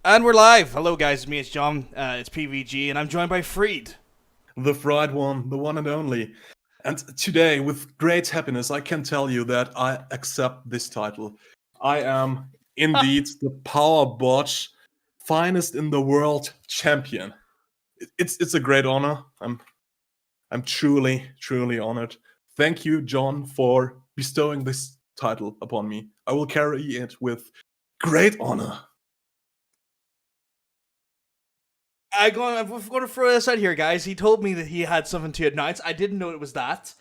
And we're live. Hello, guys. Me, it's John. It's PVG, and I'm joined by Freed. The fried one, the one and only. And today, with great happiness, I can tell you that I accept this title. I am indeed the Powerbotch finest in the world champion. It's a great honor. I'm truly honored. Thank you, John, for bestowing this title upon me. I will carry it with great honor. I'm going to throw this out here, guys. He told me that he had something to announce. I didn't know it was that.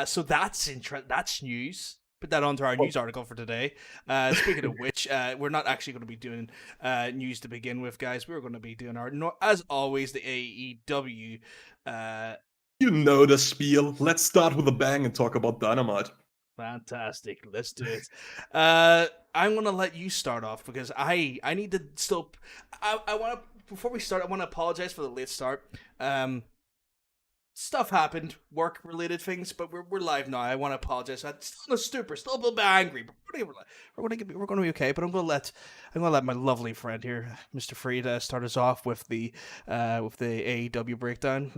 So that's news. Put that onto our news article for today. Speaking of which, we're not actually going to be doing news to begin with, guys. We're going to be doing as always, the AEW. You know the spiel. Let's start with a bang and talk about Dynamite. Fantastic. Let's do it. I'm going to let you start off because I need to still... I want to... Before we start, I want to apologize for the late start. Stuff happened, work-related things, but we're live now. I want to apologize. I'm still in a stupor, still a little bit angry, but we're going to be okay. But I'm going to let my lovely friend here, Mr. Freed, start us off with the AEW breakdown.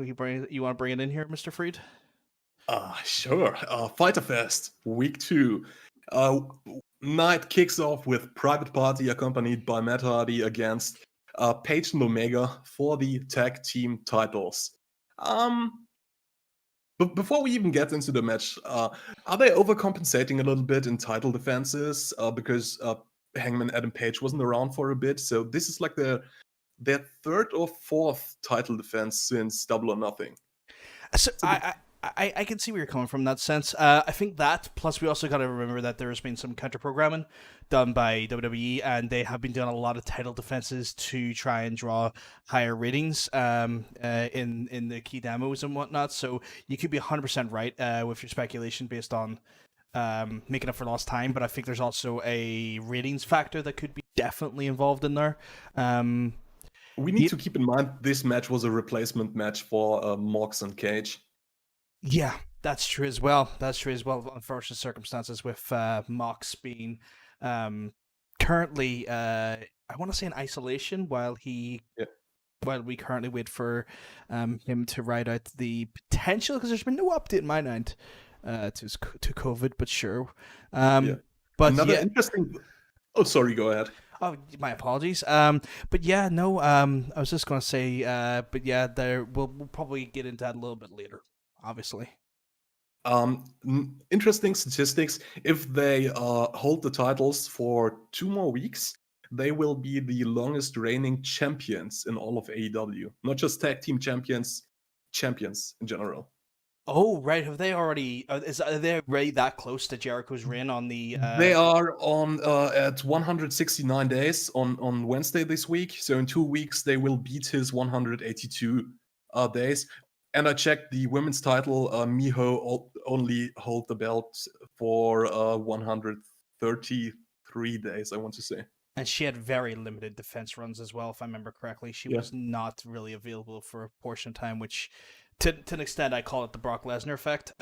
You want to bring it in here, Mr. Freed? Sure. Fighter Fest Week 2. Night kicks off with Private Party accompanied by Matt Hardy against Page and Omega for the tag team titles. But before we even get into the match, are they overcompensating a little bit in title defenses? Because Hangman Adam Page wasn't around for a bit, so this is like their third or fourth title defense since Double or Nothing. So I can see where you're coming from in that sense. I think that, plus we also got to remember that there has been some counter-programming done by WWE, and they have been doing a lot of title defenses to try and draw higher ratings in the key demos and whatnot. So you could be 100% right with your speculation based on making up for lost time, but I think there's also a ratings factor that could be definitely involved in there. We need to keep in mind this match was a replacement match for Mox and Cage. Yeah, that's true as well. Unfortunate circumstances with Mox being currently, I want to say, in isolation while we currently wait for him to ride out the potential, because there's been no update in my mind to COVID, but sure. But another interesting. Oh, sorry. Go ahead. Oh, my apologies. But yeah, no. I was just gonna say. But yeah, we'll probably get into that a little bit later. Obviously. Interesting statistics. If they hold the titles for 2 more weeks, they will be the longest reigning champions in all of AEW. Not just tag team champions in general. Oh, right. Have they already? Are they already that close to Jericho's reign on the? They are on at 169 days on Wednesday this week. So in 2 weeks they will beat his 182 days. And I checked the women's title. Miho only hold the belt for 133 days, I want to say. And she had very limited defense runs as well, if I remember correctly. She was not really available for a portion of time, which, to an extent, I call it the Brock Lesnar effect.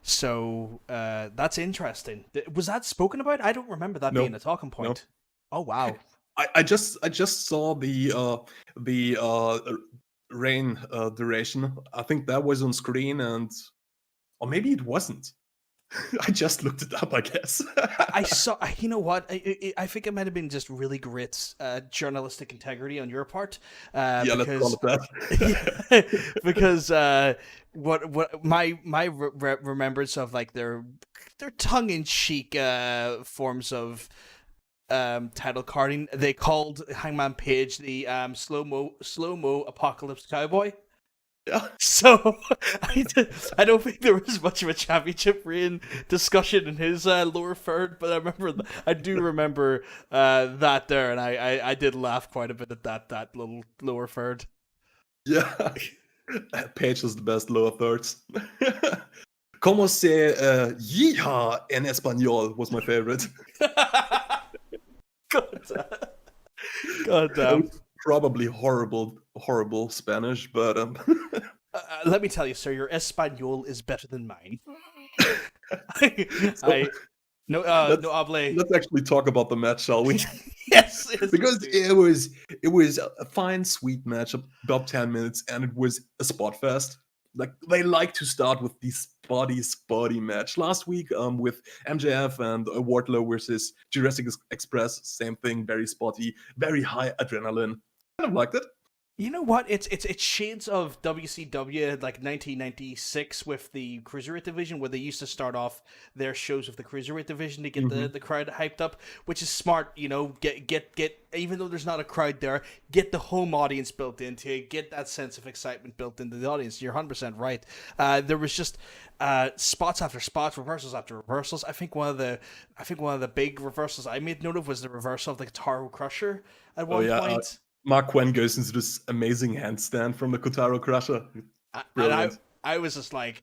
So that's interesting. Was that spoken about? I don't remember that being a talking point. No. Oh wow! I just saw the reign duration. I think that was on screen, or maybe it wasn't. I just looked it up, I guess. I saw. You know what? I think it might have been just really great journalistic integrity on your part. Let's call it that. Because what my remembrance of like their tongue in cheek forms of title carding, they called Hangman Page the slow mo apocalypse cowboy. Yeah. So I don't think there was much of a championship reign discussion in his lower third, but I do remember that there, and I did laugh quite a bit at that little lower third. Yeah, Page is the best lower thirds. Como se yeehaw en español was my favorite. God damn. Probably horrible Spanish, but let me tell you, sir, your Espanol is better than mine. No hable. Let's actually talk about the match, shall we? yes, because it was a fine, sweet match, about 10 minutes, and it was a spot fest. Like they like to start with these spotty match. Last week, with MJF and Wardlow versus Jurassic Express, same thing, very spotty, very high adrenaline. Kind of liked it. You know what? It's shades of WCW like 1996 with the Cruiserweight division, where they used to start off their shows with the Cruiserweight division to get the crowd hyped up, which is smart. You know, get even though there's not a crowd there, get the home audience built into it, get that sense of excitement built into the audience. You're 100% right. There was just spots after spots, reversals after reversals. I think one of the big reversals I made note of was the reversal of the Kotaro Crusher at one point. Mark Quinn goes into this amazing handstand from the Kotaro Crusher. Brilliant. And I was just like,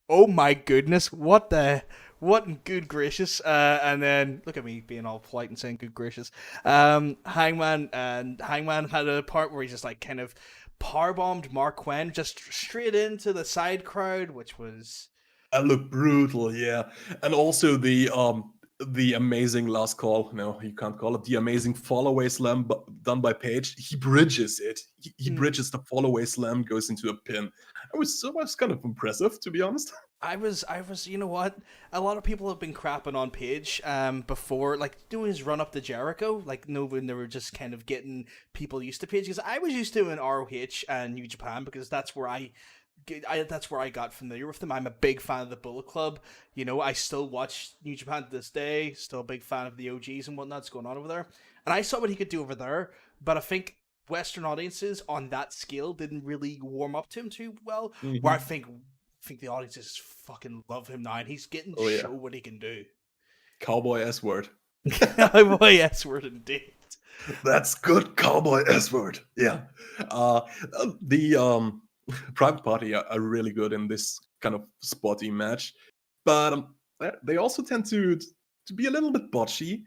oh my goodness, what in good gracious. And then, look at me being all polite and saying good gracious. Hangman had a part where he just like kind of powerbombed Mark Quinn just straight into the side crowd, which was... That looked brutal, yeah. And also the amazing last call. No, you can't call it. The amazing fall-away slam done by Page. He bridges it. He bridges the fall-away slam, goes into a pin. It was kind of impressive, to be honest. I was. You know what? A lot of people have been crapping on Page before, like doing his run up to Jericho. Like, no, when they were just kind of getting people used to Page, because I was used to in ROH and New Japan, because that's where I got familiar with them. I'm a big fan of the Bullet Club. You know, I still watch New Japan to this day. Still a big fan of the OGs and whatnot's going on over there. And I saw what he could do over there, but I think Western audiences on that scale didn't really warm up to him too well. Where I think the audiences fucking love him now, and he's getting to show what he can do. Cowboy S-word. Cowboy S-word indeed. That's good cowboy S-word. Yeah. Private Party are really good in this kind of spotty match. But they also tend to be a little bit botchy.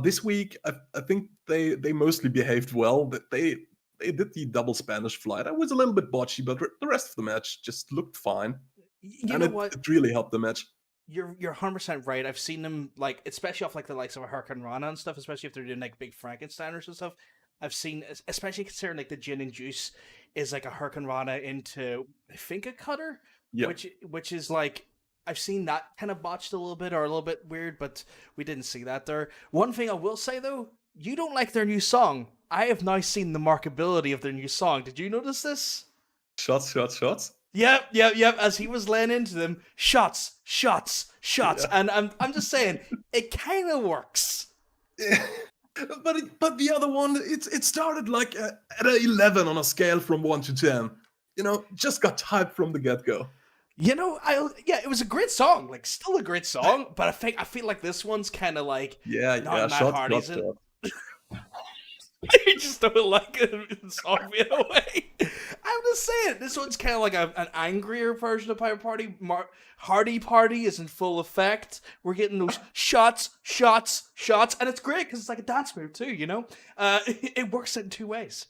This week, I think they mostly behaved well. But they did the double Spanish fly. That was a little bit botchy, but the rest of the match just looked fine, You and know what? it really helped the match. You're 100% right. I've seen them, like, especially off like the likes of a Hurricane Rana and stuff, especially if they're doing like big Frankensteiners and stuff. I've seen, especially considering like the gin and juice is like a Hurricane Rana into, I think, a cutter, Yeah. which is like, I've seen that kind of botched a little bit or a little bit weird, but we didn't see that there. One thing I will say though, you don't like their new song. I have now seen the markability of their new song. Did you notice this? Shots, shots, shots. Yep. As he was laying into them, shots. Yeah. And I'm just saying, it kind of works. But the other one, it started like at an 11 on a scale from 1 to 10. Just got hyped from the get go. It was a great song, like still a great song. But I feel like this one's kind of like Yeah. Matt Shots, Hardy's shots, in. shots. You just don't like it in song in a way. I'm just saying, this one's kind of like an angrier version of Power Party. Hardy Party is in full effect. We're getting those shots, and it's great because it's like a dance move too. It works in two ways.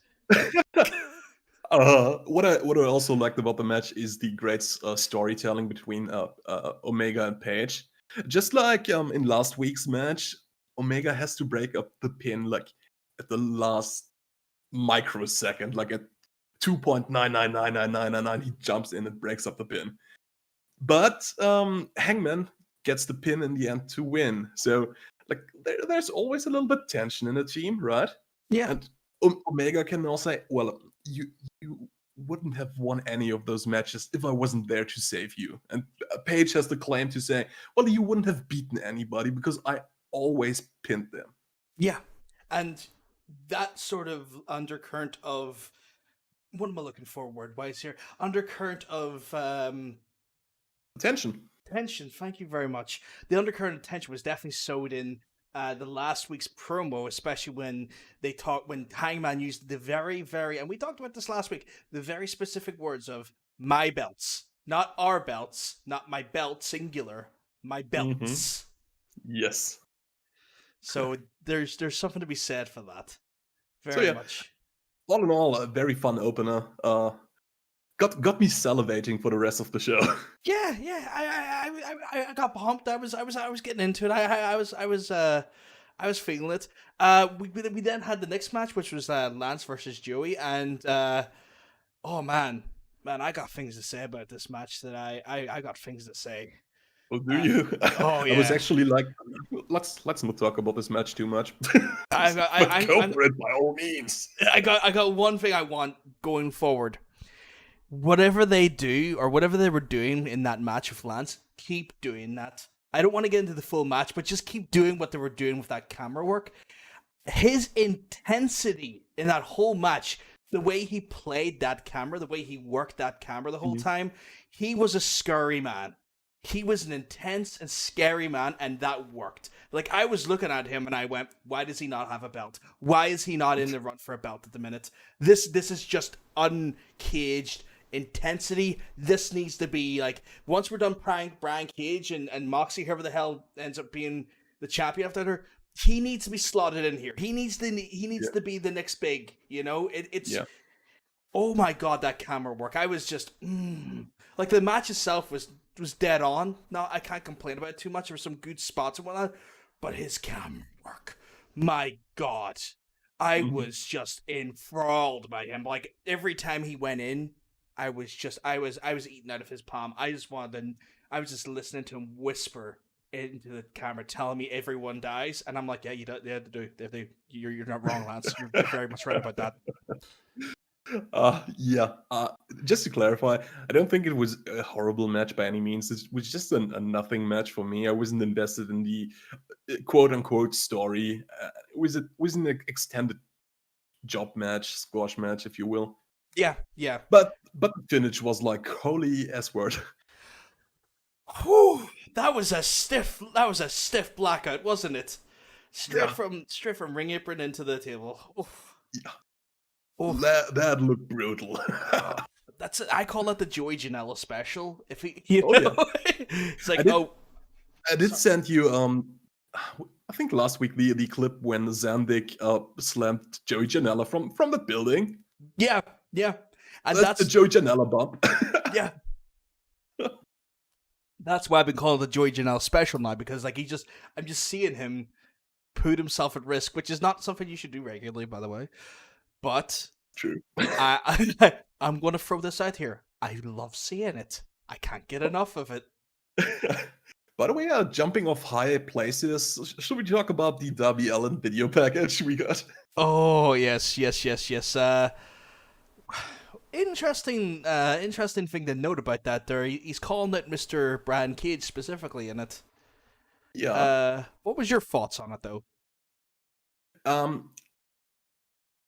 What I also liked about the match is the great storytelling between Omega and Paige. Just like in last week's match, Omega has to break up the pin like at the last microsecond, like at 2.999999, he jumps in and breaks up the pin. But Hangman gets the pin in the end to win. So like there's always a little bit tension in the team, right? Yeah. And Omega can now say, well, you wouldn't have won any of those matches if I wasn't there to save you. And Paige has the claim to say, well, you wouldn't have beaten anybody because I always pinned them. Yeah. And that sort of undercurrent of, what am I looking for word-wise here? Undercurrent of Tension. Thank you very much. The undercurrent of tension was definitely sewed in the last week's promo, especially when Hangman used the very, very, and we talked about this last week, the very specific words of my belts, not our belts, not my belt singular, my belts. Yes. So there's something to be said for that. Very much. All in all, a very fun opener. Got me salivating for the rest of the show. Yeah. I got pumped. I was getting into it. I was feeling it. We then had the next match, which was Lance versus Joey, and oh man, I got things to say about this match. That I got things to say. Oh, do you? Oh yeah. I was actually like, let's not talk about this match too much. Go for it by all means. I got one thing I want going forward. Whatever they do, or whatever they were doing in that match with Lance, keep doing that. I don't want to get into the full match, but just keep doing what they were doing with that camera work. His intensity in that whole match, the way he played that camera, the way he worked that camera the whole time, he was a scary man. He was an intense and scary man, and that worked. Like, I was looking at him and I went, why does he not have a belt? Why is he not in the run for a belt at the minute? This is just uncaged intensity. This needs to be like, once we're done prank Brian Cage and Moxie, whoever the hell ends up being the champion after her, he needs to be slotted in here. He needs to be the next big, Oh my god, that camera work. I was just like, the match itself was dead on. No, I can't complain about it too much. There were some good spots and whatnot, but his camera work, my god, I was just enthralled by him. Like, every time he went in, I was eating out of his palm. I was just listening to him whisper into the camera, telling me everyone dies, and I'm like, yeah, they do. You're not wrong, Lance. You're very much right about that. Just to clarify, I don't think it was a horrible match by any means. It was just a nothing match for me. I wasn't invested in the quote-unquote story. It was an extended job match, squash match, if you will. Yeah. But the finish was like, holy S-word. Whew, that was a stiff blackout, wasn't it? Straight from ring apron into the table. Oof. Yeah. That looked brutal. I call that the Joey Janela special. If he, Yeah. it's like, I did send you I think last week the clip when Zandig slammed Joey Janela from the building. Yeah, and That's the Joey Janela bump. yeah. That's why I've been calling the Joey Janela special now, because like I'm just seeing him put himself at risk, which is not something you should do regularly, by the way. But True. I'm going to throw this out here. I love seeing it. I can't get enough of it. By the way, jumping off high places, should we talk about the Darby Allin video package we got? Oh yes. Interesting thing to note about that. There, he's calling it Mr. Brian Cage specifically in it. Yeah. What was your thoughts on it though?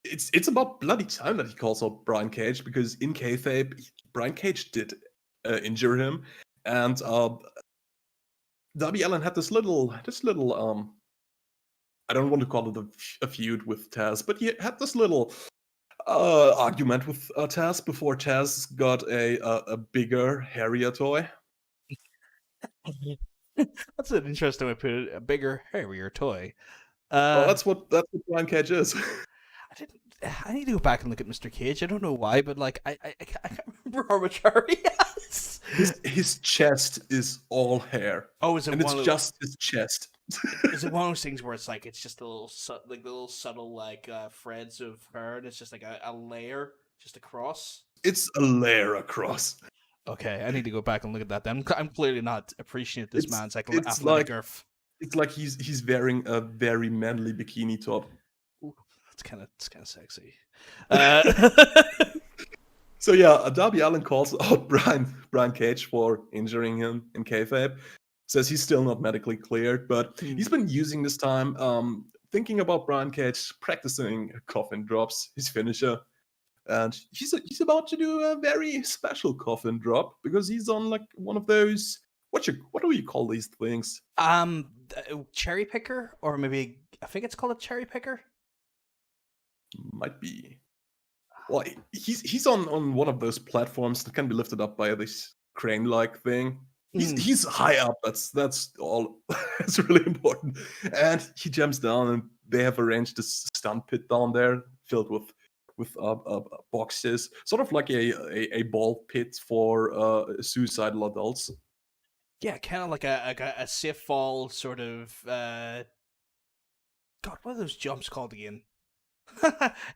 It's about bloody time that he calls out Brian Cage, because in kayfabe, Brian Cage did injure him, and Darby Allin had this little I don't want to call it a feud with Taz, but he had this little argument with Taz before Taz got a bigger, hairier toy. That's an interesting way to put it. A bigger, hairier toy. Well, that's what Brian Cage is. I need to go back and look at Mr. Cage. I don't know why, but like I can't remember how much hair he has. His chest is all hair. Oh, is it? And it's just his chest. Is it one of those things where it's like it's just a little subtle like threads of hair, and it's just like a layer just across? It's a layer across. Okay, I need to go back and look at that. Then I'm clearly not appreciating this man's like athletic like girth. It's like he's wearing a very manly bikini top. Ooh, it's kind of sexy. So yeah, Darby Allin calls out Brian Cage for injuring him in kayfabe. Says he's still not medically cleared, but he's been using this time thinking about Brian Cage practicing coffin drops, his finisher. And he's about to do a very special coffin drop, because he's on like one of those, what do you call these things? Cherry picker, or maybe I think it's called a cherry picker. Might be. Well, he's on one of those platforms that can be lifted up by this crane-like thing. He's high up. That's all. That's really important. And he jumps down, and they have arranged this stunt pit down there filled with boxes, sort of like a ball pit for suicidal adults. Yeah, kind of like a safe fall sort of. God, what are those jumps called again?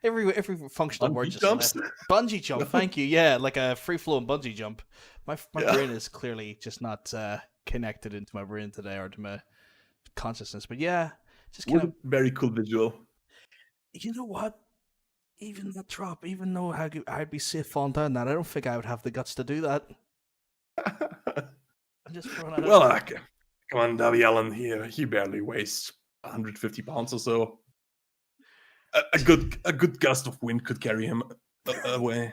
every functional Bungee word just jumps? left. Bungee jump. Thank you. Yeah, like a free flowing bungee jump. My brain is clearly just not connected into my brain today, or to my consciousness. But yeah, just kind of very cool visual. You know what? Even that drop, even though I'd be safe falling down that, I don't think I would have the guts to do that. I'm just throwing it out. Come on, Darby Allin here. He barely weighs 150 pounds or so. A good gust of wind could carry him away.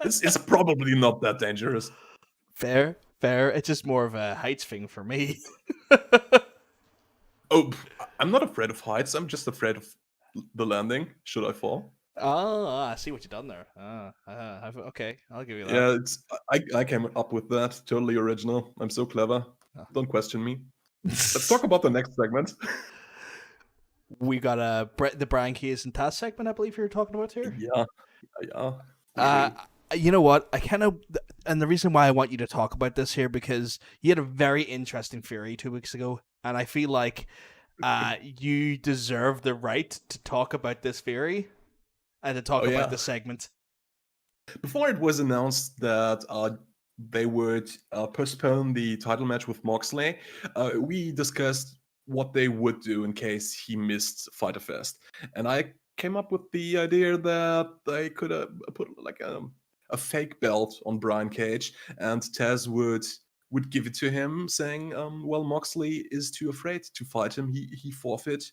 It's probably not that dangerous. Fair. It's just more of a heights thing for me. Oh, I'm not afraid of heights. I'm just afraid of the landing. Should I fall? Oh, I see what you've done there. Okay, I'll give you that. Yeah, I came up with that. Totally original. I'm so clever. Don't question me. Let's talk about the next segment. We got the Brian Cage and Taz segment, I believe you're talking about here. Yeah. You know what? And the reason why I want you to talk about this here, because you had a very interesting theory 2 weeks ago, and I feel like you deserve the right to talk about this theory and to talk about the segment. Before it was announced that they would postpone the title match with Moxley, we discussed what they would do in case he missed Fyter Fest. And I came up with the idea that they could put like a fake belt on Brian Cage, and Taz would give it to him, saying, well, Moxley is too afraid to fight him. He forfeit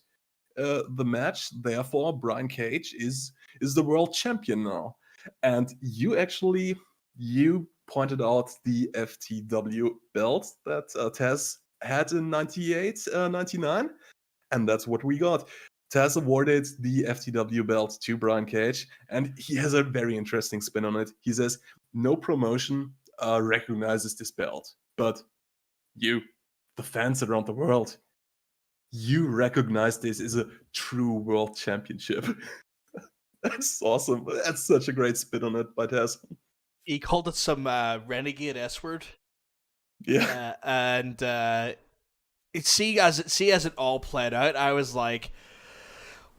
the match. Therefore, Brian Cage is the world champion now. And you pointed out the FTW belt that Taz had in 98, 99, and that's what we got. Taz awarded the FTW belt to Brian Cage, and he has a very interesting spin on it. He says, no promotion recognizes this belt, but you the fans around the world, you recognize this as a true world championship. That's awesome. That's such a great spin on it by Taz. He called it some renegade S word. Yeah. And see as it all played out, I was like,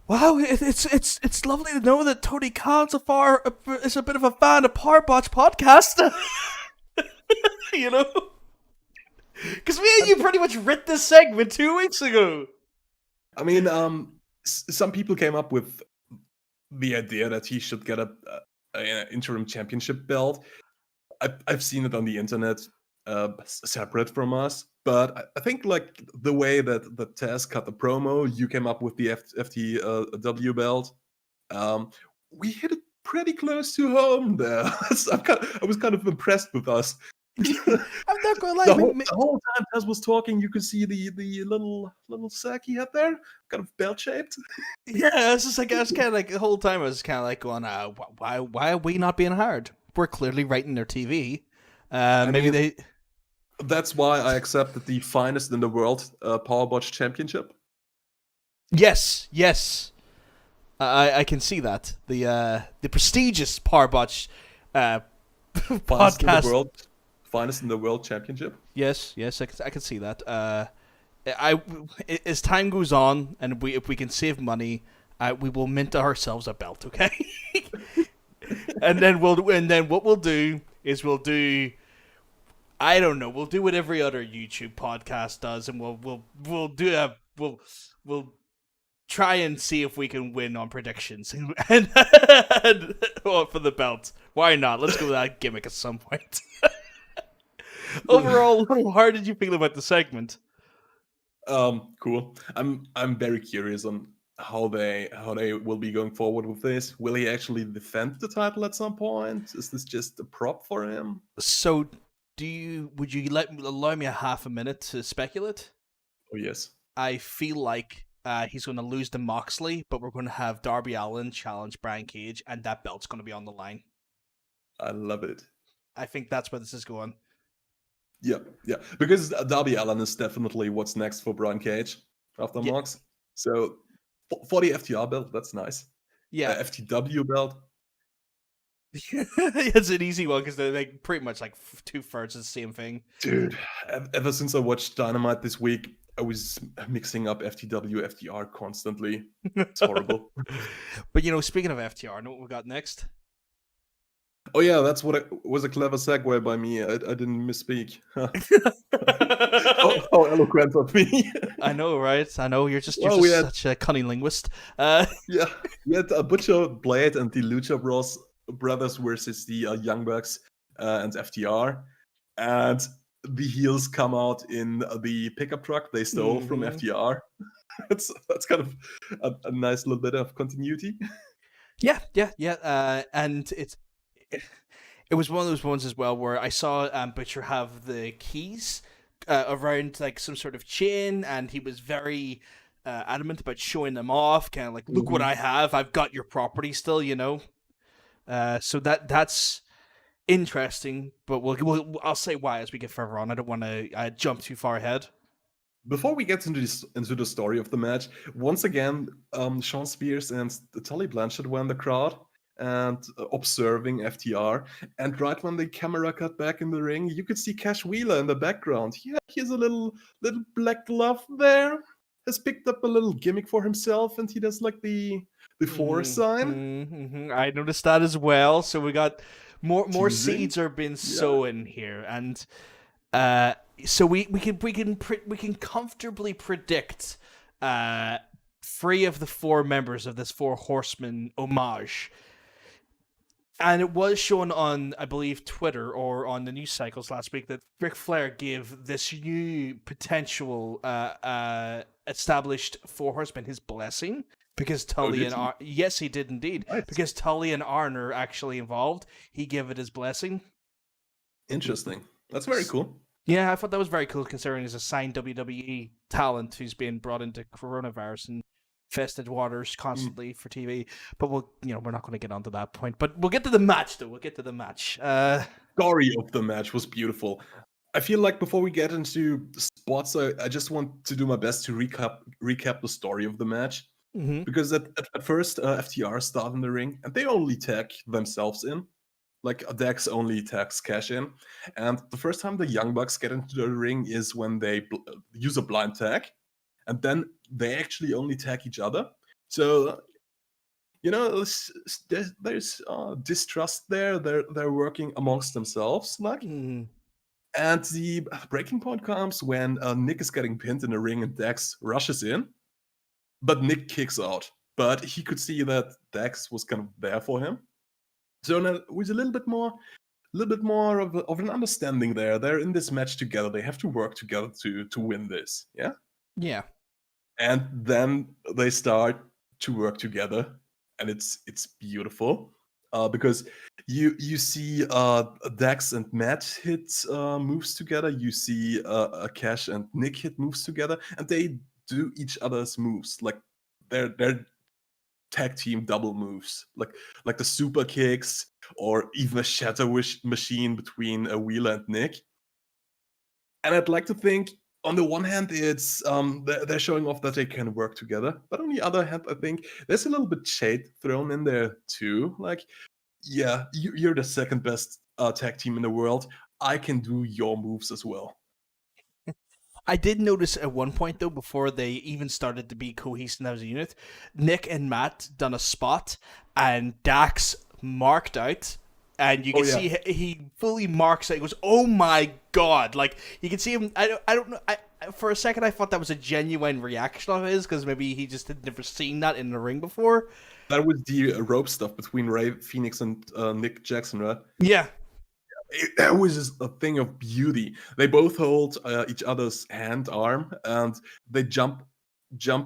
wow, it's lovely to know that Tony Khan's is a bit of a fan of Powerbotch Podcast. You know? Because me and you pretty much writ this segment 2 weeks ago. I mean, some people came up with the idea that he should get an interim championship belt. I've seen it on the internet, separate from us. But I think like the way that Taz cut the promo, you came up with the FTW belt. We hit it pretty close to home there. So I was kind of impressed with us. I'm not gonna lie. The whole time Taz was talking, you could see the little sack he had there, kind of belt shaped. Yeah, it's just like I was kind of like the whole time I was kind of like going, why are we not being hired? We're clearly writing their TV. That's why I accepted the finest in the world Powerbotch Championship. Yes, I can see that the prestigious Powerbotch podcast. Finest in the world championship. Yes, I can see that. As time goes on, and if we can save money, we will mint ourselves a belt, okay? and then what we'll do is I don't know, we'll do what every other YouTube podcast does, and we'll try and see if we can win on predictions and for the belt. Why not? Let's go with that gimmick at some point. Overall, how did you feel about the segment? Cool. I'm very curious on how they will be going forward with this. Will he actually defend the title at some point? Is this just a prop for him? So, would you allow me a half a minute to speculate? Oh yes. I feel like he's going to lose to Moxley, but we're going to have Darby Allin challenge Brian Cage, and that belt's going to be on the line. I love it. I think that's where this is going. Yeah, because Darby Allin is definitely what's next for Brian Cage after Mox. So for the FTR belt, that's nice. Yeah, FTW belt. It's an easy one because they're like pretty much like 2/3 of the same thing. Dude, ever since I watched Dynamite this week, I was mixing up FTW, FTR constantly. It's horrible. But speaking of FTR, know what we got next? Oh yeah, that's was a clever segue by me. I didn't misspeak. How eloquent of me. I know, right? I know, you're just such a cunning linguist. Yeah, we had Butcher Blade and the Lucha Brothers versus the Young Bucks and FTR. And the heels come out in the pickup truck they stole from FTR. That's kind of a nice little bit of continuity. Yeah. And it was one of those ones as well where I saw Butcher have the keys around like some sort of chain, and he was very adamant about showing them off, kind of like, look what I have, I've got your property still, so that's interesting, but I'll say why as we get further on. I don't want to jump too far ahead. Before we get into the story of the match, once again, Sean Spears and Tully Blanchard were in the crowd and observing FTR. And right when the camera cut back in the ring, you could see Cash Wheeler in the background. Yeah, he has a little black glove there. Has picked up a little gimmick for himself, and he does like the 4 sign. I noticed that as well. So we got more seeds are being sown here, and so we can comfortably predict 3 of the 4 members of this 4 horsemen homage. And it was shown on, I believe, Twitter or on the news cycles last week that Ric Flair gave this new potential established 4 horsemen his blessing, because Tully yes, he did indeed. Nice. Because Tully and Arn are actually involved. He gave it his blessing. Interesting. That's very cool. Yeah, I thought that was very cool, considering he's a signed WWE talent who's being brought into coronavirus and infested waters constantly for TV. But we're not going to get onto that point. But we'll get to the match, though. Story of the match was beautiful. I feel like before we get into spots, I just want to do my best to recap the story of the match. Mm-hmm. Because at first, FTR start in the ring, and they only tag themselves in. Like, Dax only tags Cash in. And the first time the Young Bucks get into the ring is when they use a blind tag. And then they actually only tag each other. So, there's distrust there. They're working amongst themselves, like. Mm-hmm. And the breaking point comes when Nick is getting pinned in the ring and Dax rushes in. But Nick kicks out. But he could see that Dax was kind of there for him. So now with a little bit more of an understanding there. They're in this match together. They have to work together to win this. Yeah. Yeah. And then they start to work together, and it's beautiful. Because you see Dax and Matt hit moves together. You see Cash and Nick hit moves together, and they do each other's moves. Like they're tag team double moves, like the super kicks, or even a shatter machine between Wheeler and Nick. And I'd like to think, on the one hand, it's they're showing off that they can work together, but on the other hand, I think there's a little bit shade thrown in there too. Like, yeah, you're the second best tag team in the world. I can do your moves as well. I did notice at one point, though, before they even started to be cohesive as a unit, Nick and Matt done a spot, and Dax marked out, and you can see he fully marks it. He goes, "Oh my god!" Like, you can see him. I don't know. For a second, I thought that was a genuine reaction of his, because maybe he just had never seen that in the ring before. That was the rope stuff between Ray Phoenix and Nick Jackson, right? Yeah. That was just a thing of beauty. They both hold each other's arm, and they jump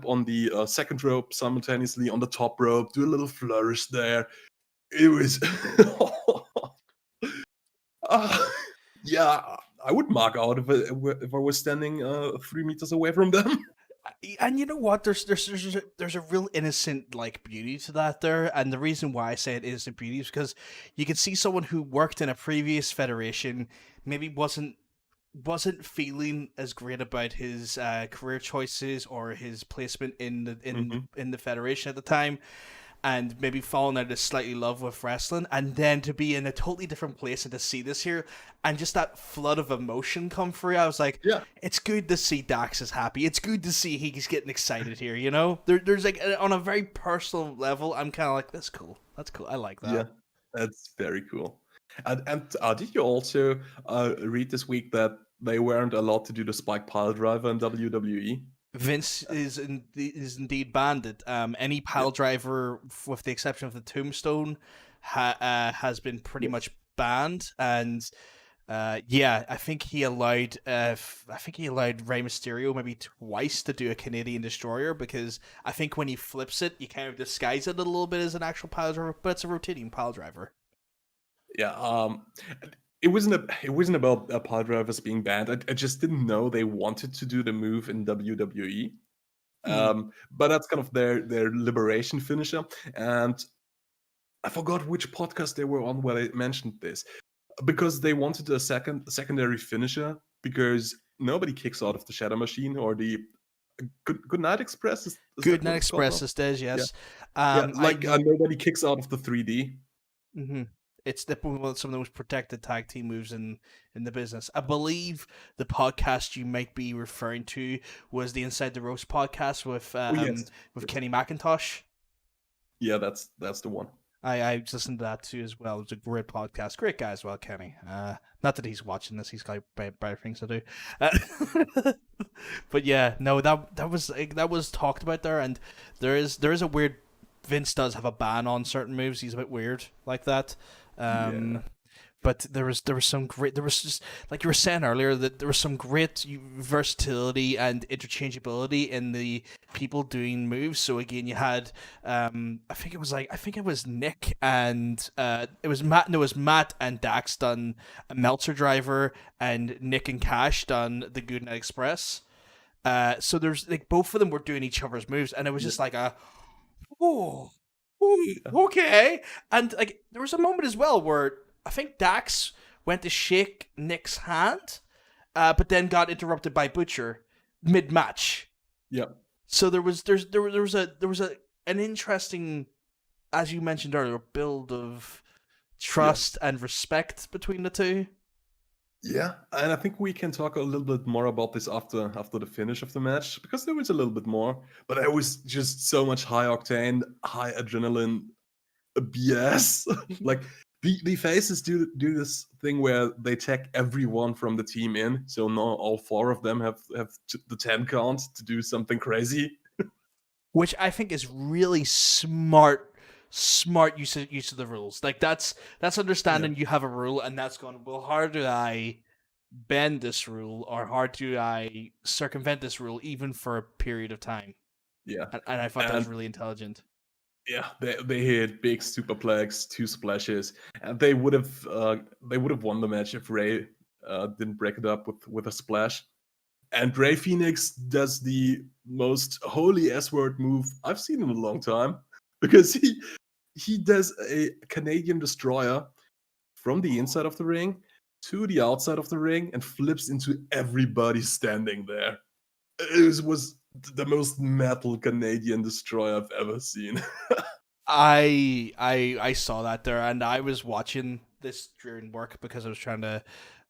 on the second rope simultaneously on the top rope, do a little flourish there. It was, yeah, I would mark out if I was standing 3 meters away from them. And you know what? There's a real innocent like beauty to that there, and the reason why I say it innocent beauty is because you can see someone who worked in a previous federation maybe wasn't feeling as great about his career choices or his placement in the federation at the time, and maybe falling out of slightly love with wrestling, and then to be in a totally different place and to see this here, and just that flood of emotion come through. I was like, yeah, it's good to see Dax is happy. It's good to see he's getting excited here. You know, there's like on a very personal level, I'm kind of like, that's cool. That's cool. I like that. Yeah, that's very cool. And did you also read this week that they weren't allowed to do the spike pile driver in WWE? Vince is indeed banned it. Any pile driver, with the exception of the Tombstone, has been pretty much banned. And I think he allowed Rey Mysterio maybe twice to do a Canadian Destroyer, because I think when he flips it, you kind of disguise it a little bit as an actual pile driver, but it's a rotating pile driver. Yeah, it wasn't about pile drivers being banned. I just didn't know they wanted to do the move in WWE. But that's kind of their liberation finisher. And I forgot which podcast they were on where they mentioned this, because they wanted a secondary finisher, because nobody kicks out of the Shadow Machine or the Good Night Express. Is Good Night Express is there, yes. Nobody kicks out of the 3D. Mm-hmm. It's some of the most protected tag team moves in the business. I believe the podcast you might be referring to was the Inside the Ropes podcast with Kenny McIntosh. Yeah, that's the one. I listened to that too as well. It was a great podcast. Great guy as well, Kenny. Not that he's watching this; he's got better things to do. But yeah, no, that was talked about there, and there is a weird. Vince does have a ban on certain moves. He's a bit weird like that. But there was just, like you were saying earlier, that there was some great versatility and interchangeability in the people doing moves. So again, you had I think it was Nick and it was Matt and Dax done a Meltzer driver, and Nick and Cash done the Good Night Express. So there's like both of them were doing each other's moves, and it was just like okay. And like there was a moment as well where I think Dax went to shake Nick's hand, but then got interrupted by Butcher mid-match. Yeah. So there was an interesting, as you mentioned earlier, build of trust and respect between the two. Yeah, and I think we can talk a little bit more about this after the finish of the match, because there was a little bit more, but it was just so much high octane, high adrenaline BS. Like the faces do this thing where they tag everyone from the team in, so now all 4 of them have the 10 count to do something crazy. Which I think is really smart use of the rules. Like that's understanding you have a rule, and that's going, well, how do I bend this rule, or how do I circumvent this rule even for a period of time? Yeah. And I thought that was really intelligent. Yeah, they hit big superplex, 2 splashes, and they would have won the match if Ray didn't break it up with a splash. And Ray Phoenix does the most holy S-word move I've seen in a long time, because he does a Canadian destroyer from the inside of the ring to the outside of the ring and flips into everybody standing there. It was the most metal Canadian destroyer I've ever seen. I saw that there, and I was watching this during work because I was trying to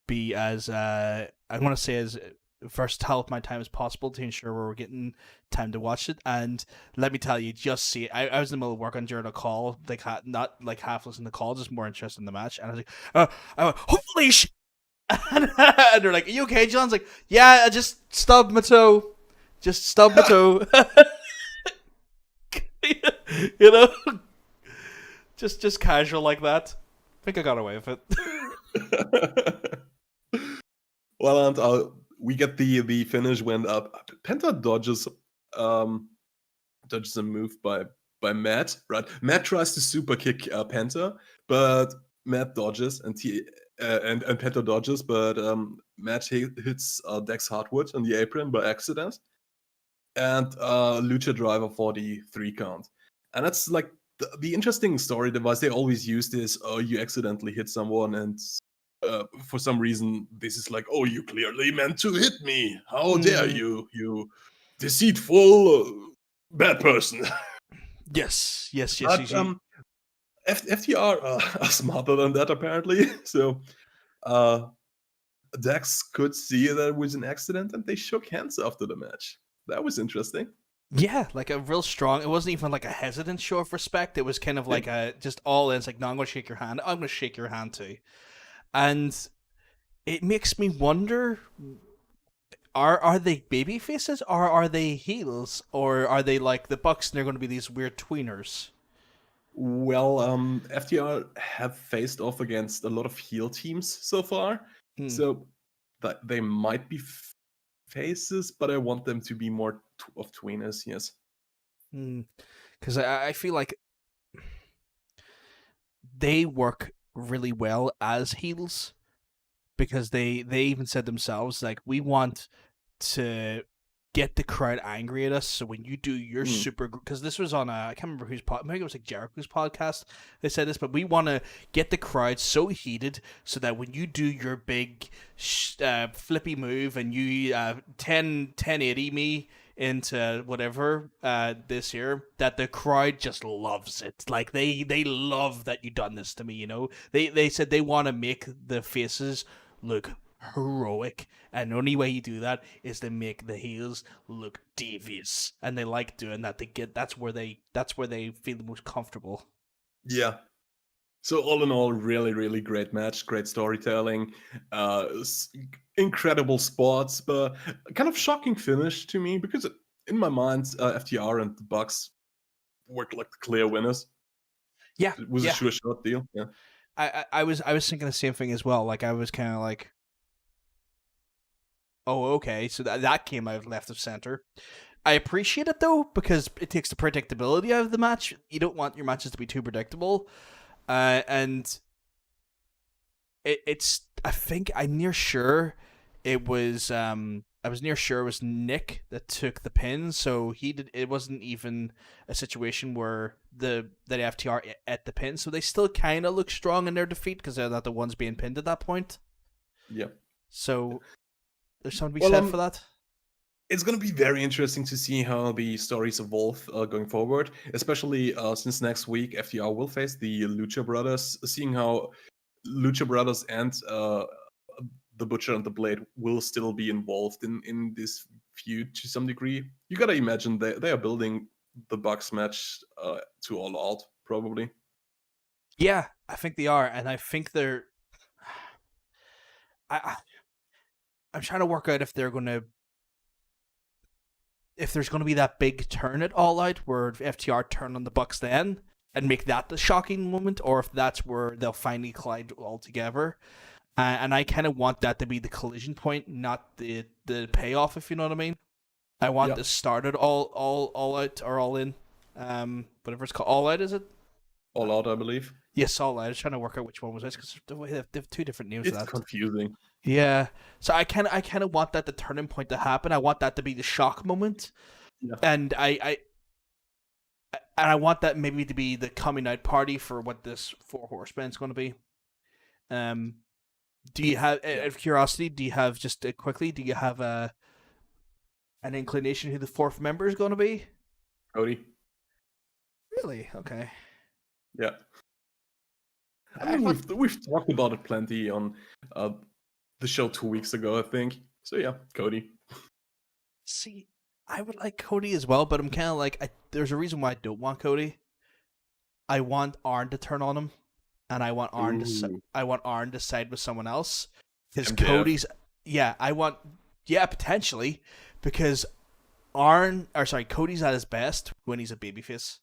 be as I want to say as versatile with my time as possible to ensure we're getting time to watch it. And let me tell you, just see it. I was in the middle of work on during a call, like not like half listening to the call, just more interested in the match. And I was like, I went, holy shit! And they're like, "Are you okay, John's like, yeah, I just stubbed my toe. Just stubbed my toe." You know, just casual like that. I think I got away with it. Well, and we get the finish when Penta dodges a move by Matt. Right, Matt tries to super kick Penta, but Matt dodges, and Penta dodges, but Matt hits Dex Hartwood on the apron by accident, and Lucha Driver for the 3 count. And that's like the interesting story device. They always use this, you accidentally hit someone, and for some reason, this is like, oh, you clearly meant to hit me. How dare you, you deceitful bad person. Yes. But, FTR are smarter than that, apparently. So Dax could see that it was an accident, and they shook hands after the match. That was interesting. Yeah, like a real strong. It wasn't even like a hesitant show of respect. It was kind of like a just all in. It's like, no, I'm going to shake your hand. I'm going to shake your hand too. And it makes me wonder: are they baby faces, or are they heels, or are they like the Bucks and they're going to be these weird tweeners? Well, FTR have faced off against a lot of heel teams so far, so that they might be faces, but I want them to be more of tweeners. Yes, because I feel like they work really well as heels, because they even said themselves, like, we want to get the crowd angry at us, so when you do your super, because this was on I can't remember whose maybe it was like Jericho's podcast, they said this, but we want to get the crowd so heated so that when you do your big flippy move and you 1080 me into whatever this year, that the crowd just loves it. Like they love that you done this to me, you know. They said they want to make the faces look heroic, and the only way you do that is to make the heels look devious, and they like doing that. That's where they feel the most comfortable. Yeah. So all in all, really, really great match, great storytelling, incredible spots, but kind of shocking finish to me, because in my mind, FTR and the Bucks were like the clear winners. Yeah, it was a sure shot deal. Yeah, I was thinking the same thing as well. Like, I was kind of like, oh, okay, so that came out left of center. I appreciate it though, because it takes the predictability out of the match. You don't want your matches to be too predictable, and it's. I think I'm near sure it was. I was near sure it was Nick that took the pin, so he did. It wasn't even a situation where the FTR at the pin, so they still kind of look strong in their defeat because they're not the ones being pinned at that point. Yeah. So There's something to be Well, said for that. it's going to be very interesting to see how the stories evolve going forward, especially since next week FTR will face the Lucha Brothers. Seeing how Lucha Brothers and the Butcher and the Blade will still be involved in this feud to some degree. You gotta imagine they are building the Bucks match to All Out, probably. Yeah, I think they are, and I think they're. I'm trying to work out if there's going to be that big turn at All Out where FTR turn on the Bucks then and make that the shocking moment, or if that's where they'll finally collide all together. And I kind of want that to be the collision point, not the payoff, if you know what I mean. I want this started all out or all in, whatever it's called. All Out, is it? All Out, I believe. Yes, All Out. I was trying to work out which one was this because they have two different names. It's for that. confusing. Yeah, so I kind of want that the turning point to happen. I want that to be the shock moment, and I want that maybe to be the coming out party for what this Four Horsemen is going to be. Do you have, out of curiosity, do you have just quickly? Do you have an inclination who the fourth member is going to be? Cody. Really? Okay. Yeah. I mean, we've talked about it plenty on the show 2 weeks ago, I think. So yeah, Cody. See, I would like Cody as well, but I'm kind of like, there's a reason why I don't want Cody. I want Arn to turn on him, and I want Arn to side with someone else. Because Cody's, potentially, because Cody's at his best when he's a babyface.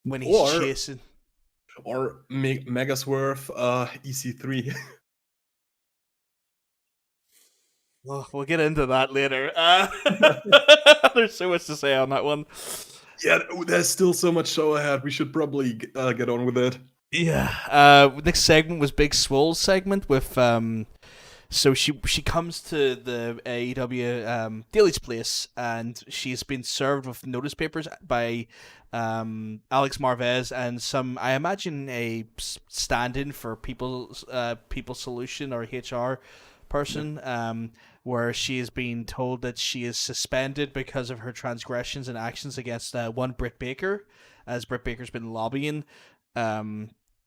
When he's chasing. Or Mega Swerve EC3. Well, we'll get into that later. There's so much to say on that one. Yeah, there's still so much show ahead. We should probably get on with it. Yeah. Next segment was Big Swole's segment with so she comes to the AEW Daily's place, and she's been served with notice papers by Alex Marvez and some, I imagine, a stand-in for People Solution or HR person, where she is being told that she is suspended because of her transgressions and actions against one Britt Baker, as Britt Baker's been lobbying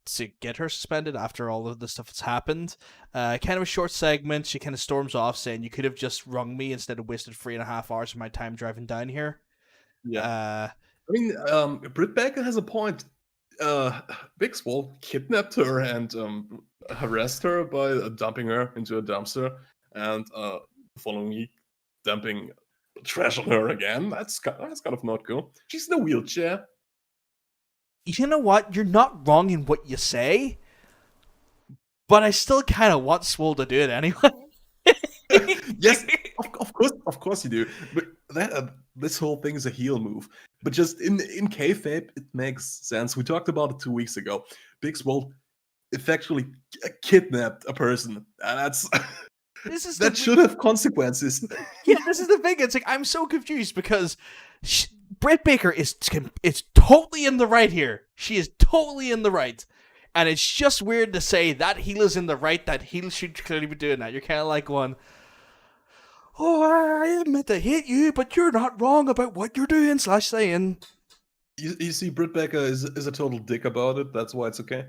to get her suspended after all of the stuff that's happened. Kind of a short segment. She kind of storms off saying, "You could have just rung me instead of wasted 3.5 hours of my time driving down here." Yeah. I mean, Britt Baker has a point. Big Swole kidnapped her and harassed her by dumping her into a dumpster, and the following week dumping trash on her again. That's kind of not cool. She's in a wheelchair. You know what? You're not wrong in what you say, but I still kind of want Swole to do it anyway. Yes, of course you do. But this whole thing is a heel move. But just in kayfabe, it makes sense. We talked about it 2 weeks ago. Big Swole effectively kidnapped a person, and that should have consequences. Yeah, this is the thing. It's like, I'm so confused because Britt Baker is totally in the right here. She is totally in the right. And it's just weird to say that heel is in the right, that heel should clearly be doing that. You're kind of like going, "Oh, I am meant to hate you, but you're not wrong about what you're doing / saying." You see, Britt Baker is a total dick about it. That's why it's okay.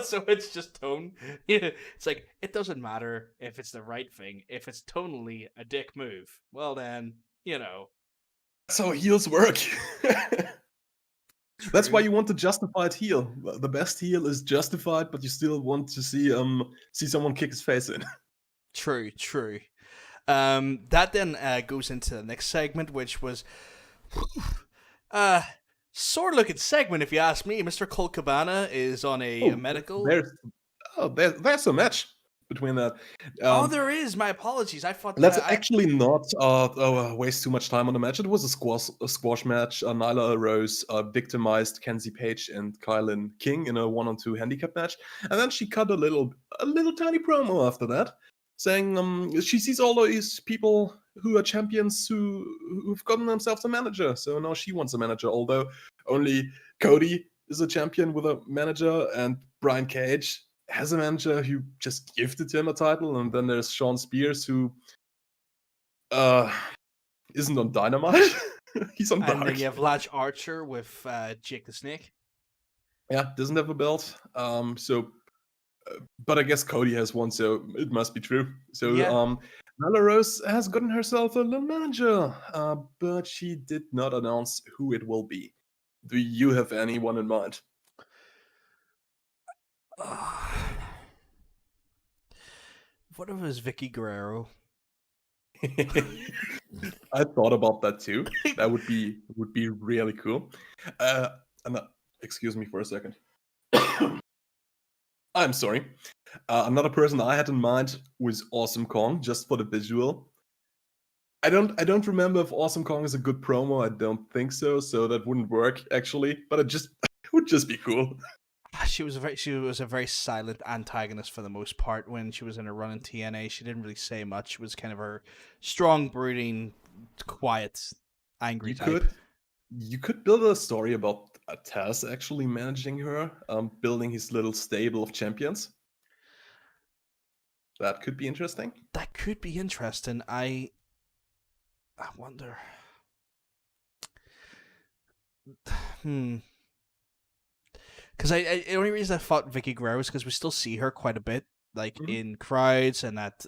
So it's just tone. Yeah, it's like, it doesn't matter if it's the right thing. If it's tonally a dick move, well then, That's how heels work. That's why you want the justified heel. The best heel is justified, but you still want to see someone kick his face in. True. That then goes into the next segment, which was sore looking segment, if you ask me. Mr. Colt Cabana is on a medical. There's a match between that. There is. My apologies. I thought that's actually not waste too much time on the match. It was a squash match. Nyla Rose victimized Kenzie Page and Kylan King in a 1-on-2 handicap match, and then she cut a little tiny promo after that, saying she sees all these people who are champions who've gotten themselves a manager, so now she wants a manager. Although only Cody is a champion with a manager, and Brian Cage has a manager who just gifted him a title, and then there's Sean Spears who uh isn't on Dynamite. He's on And then Dark. you have Latch Archer with Jake the Snake. Yeah, doesn't have a belt. But I guess Cody has one, so it must be true. So Yeah. Nyla Rose has gotten herself a little manager, but she did not announce who it will be. Do you have anyone in mind? What if it was Vicky Guerrero? I thought about that too. That would be really cool. And, excuse me for a second. I'm sorry. Another person I had in mind was Awesome Kong, just for the visual. I don't remember if Awesome Kong is a good promo. I don't think so. So that wouldn't work actually. But it would just be cool. She was a very silent antagonist for the most part when she was in her run in TNA. She didn't really say much. It was kind of her strong, brooding, quiet, angry type. You could build a story about Taz actually managing her, building his little stable of champions. That could be interesting. That could be interesting. I wonder. Because the only reason I fought Vicky Guerrero is because we still see her quite a bit, like in crowds and at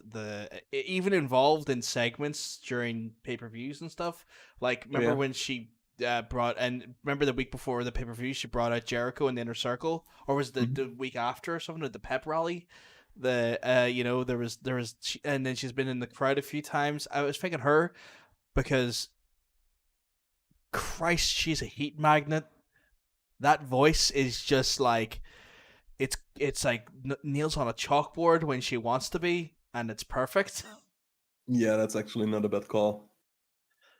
even involved in segments during pay-per-views and stuff. Like remember when she remember the week before the pay-per-view she brought out Jericho in the Inner Circle, or was it the week after or something at the pep rally? There was and then she's been in the crowd a few times. I was thinking her because Christ, she's a heat magnet. That voice is just like it's like nails on a chalkboard when she wants to be, and it's perfect. Yeah, that's actually not a bad call.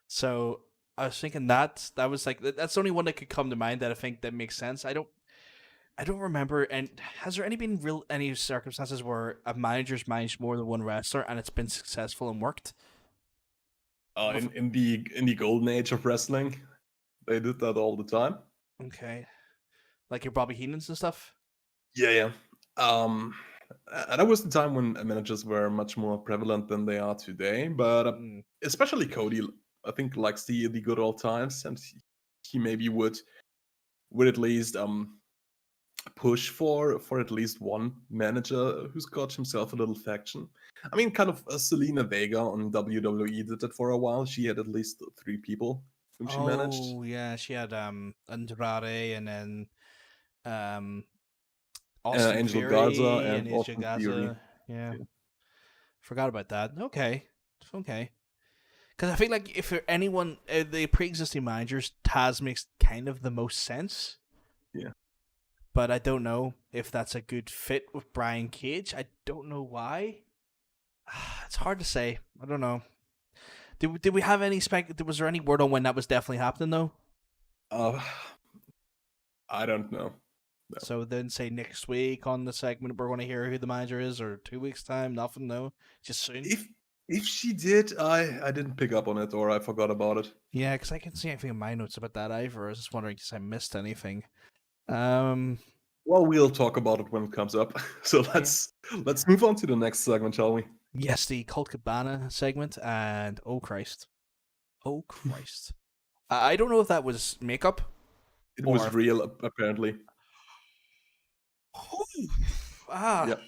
So I was thinking that was like that's the only one that could come to mind that I think that makes sense. I don't remember. And has there been any circumstances where a manager's managed more than one wrestler and it's been successful and worked? In the golden age of wrestling, they did that all the time. Okay, like your Bobby Heenans and stuff. Yeah. And that was the time when managers were much more prevalent than they are today. But especially Cody, I think, likes the good old times, and he maybe would at least push for at least one manager who's got himself a little faction. I mean, kind of Selena Vega on WWE did that for a while. She had at least 3 people whom she managed. Oh yeah, she had Andrade and then Austin Angel Fury Garza and and Asia Austin Theory. Gaza. Yeah, forgot about that. Okay. Because I feel like if anyone, the pre-existing managers, Taz makes kind of the most sense. Yeah. But I don't know if that's a good fit with Brian Cage. I don't know why. It's hard to say. I don't know. Did we have any was there any word on when that was definitely happening though? I don't know. No. So then say next week on the segment we're going to hear who the manager is, or 2 weeks time, nothing, no, just soon. If she did, I didn't pick up on it, or I forgot about it. Yeah, because I can't see anything in my notes about that either. I was just wondering if I missed anything. Well, we'll talk about it when it comes up. So let's move on to the next segment, shall we? Yes, the Colt Cabana segment, and oh Christ, I don't know if that was makeup. It was real, apparently. Yep.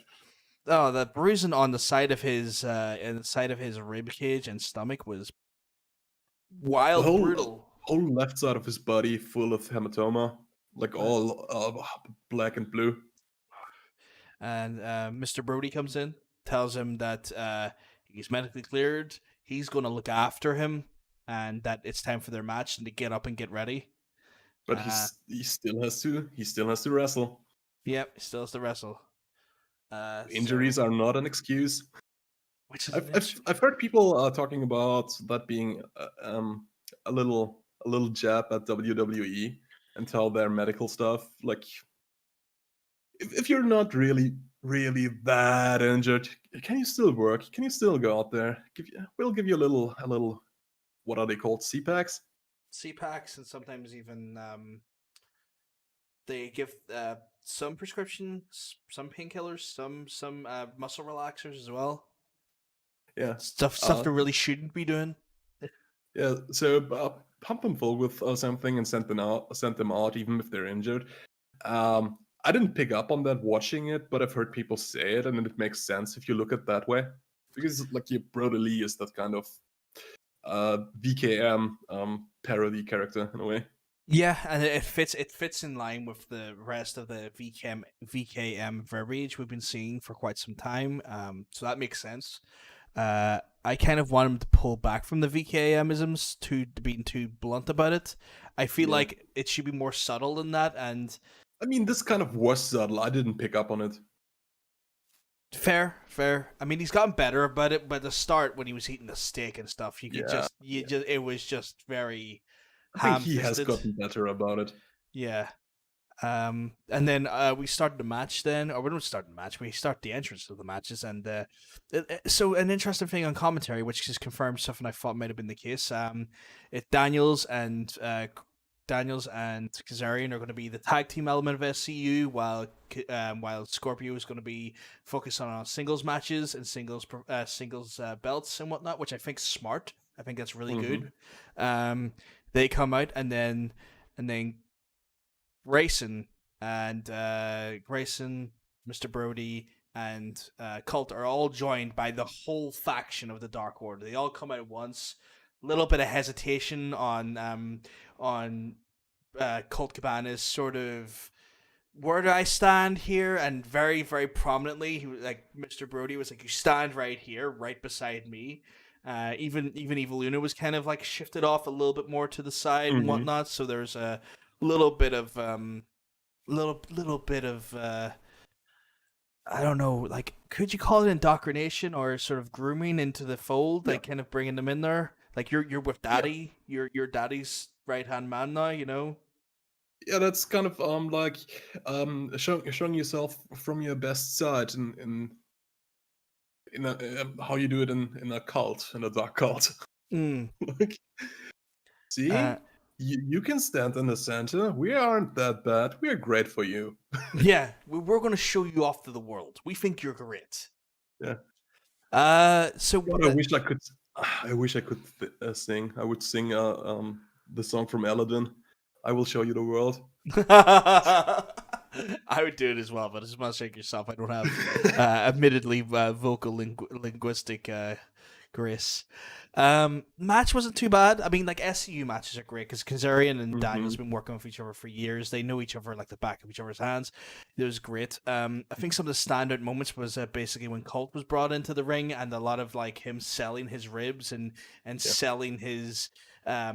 Oh, the bruising on the side of his rib cage and stomach was wild, brutal. Whole left side of his body full of hematoma, like all black and blue. And Mr. Brody comes in, tells him that he's medically cleared. He's going to look after him, and that it's time for their match and to get up and get ready. But he still has to wrestle. Yep, he still has to wrestle. Injuries are not an excuse. Which is I've heard people talking about that being a little jab at WWE and tell their medical stuff. Like, if you're not really that injured, can you still work? Can you still go out there? We'll give you a little. What are they called? CPACs. CPACs, and sometimes even They give some prescriptions, some painkillers, some muscle relaxers as well. Yeah. Stuff they really shouldn't be doing. Yeah, so pump them full with something and send them out, even if they're injured. I didn't pick up on that watching it, but I've heard people say it, and it makes sense if you look at it that way, because like your Brody Lee is that kind of VKM parody character in a way. Yeah, and it fits in line with the rest of the VKM verbiage we've been seeing for quite some time. So that makes sense. I kind of want him to pull back from the VKMisms to being too blunt about it. I feel like it should be more subtle than that, and I mean, this kind of was subtle. I didn't pick up on it. fair. I mean, he's gotten better about it, but at the start when he was eating the steak and stuff, you could just it was just very. I think he has gotten better about it. Yeah. And then we started the match then, or we don't start the match, we start the entrance of the matches, and so an interesting thing on commentary, which just confirmed something I thought might have been the case. It Daniels and Kazarian are going to be the tag team element of SCU, while Scorpio is going to be focused on singles matches and singles belts and whatnot, which I think is smart. I think that's really good. They come out and then Grayson, Mr. Brody, and Cult are all joined by the whole faction of the Dark Order. They all come out at once. Little bit of hesitation on Colt Cabana's sort of where do I stand here, and very very prominently, Mr. Brody was like, "You stand right here, right beside me." Even Evil Luna was kind of like shifted off a little bit more to the side and whatnot. So there's a little bit of I don't know, like, could you call it indoctrination or sort of grooming into the fold, like kind of bringing them in there? Like you're with Daddy, you're Daddy's right hand man now, you know? Yeah, that's kind of showing yourself from your best side in how you do it in a cult, in a dark cult. Like, see, you can stand in the center. We aren't that bad. We are great for you. Yeah, we're going to show you off to the world. We think you're great. Yeah. So God, I wish I could sing. I would sing the song from Aladdin. I will show you the world. I would do it as well, but I just want to shake yourself. I don't have, admittedly, vocal linguistic grace. Match wasn't too bad. I mean, like, SCU matches are great because Kazarian and Daniel's been working with each other for years. They know each other like the back of each other's hands. It was great. I think some of the standout moments was basically when Colt was brought into the ring, and a lot of like him selling his ribs and selling his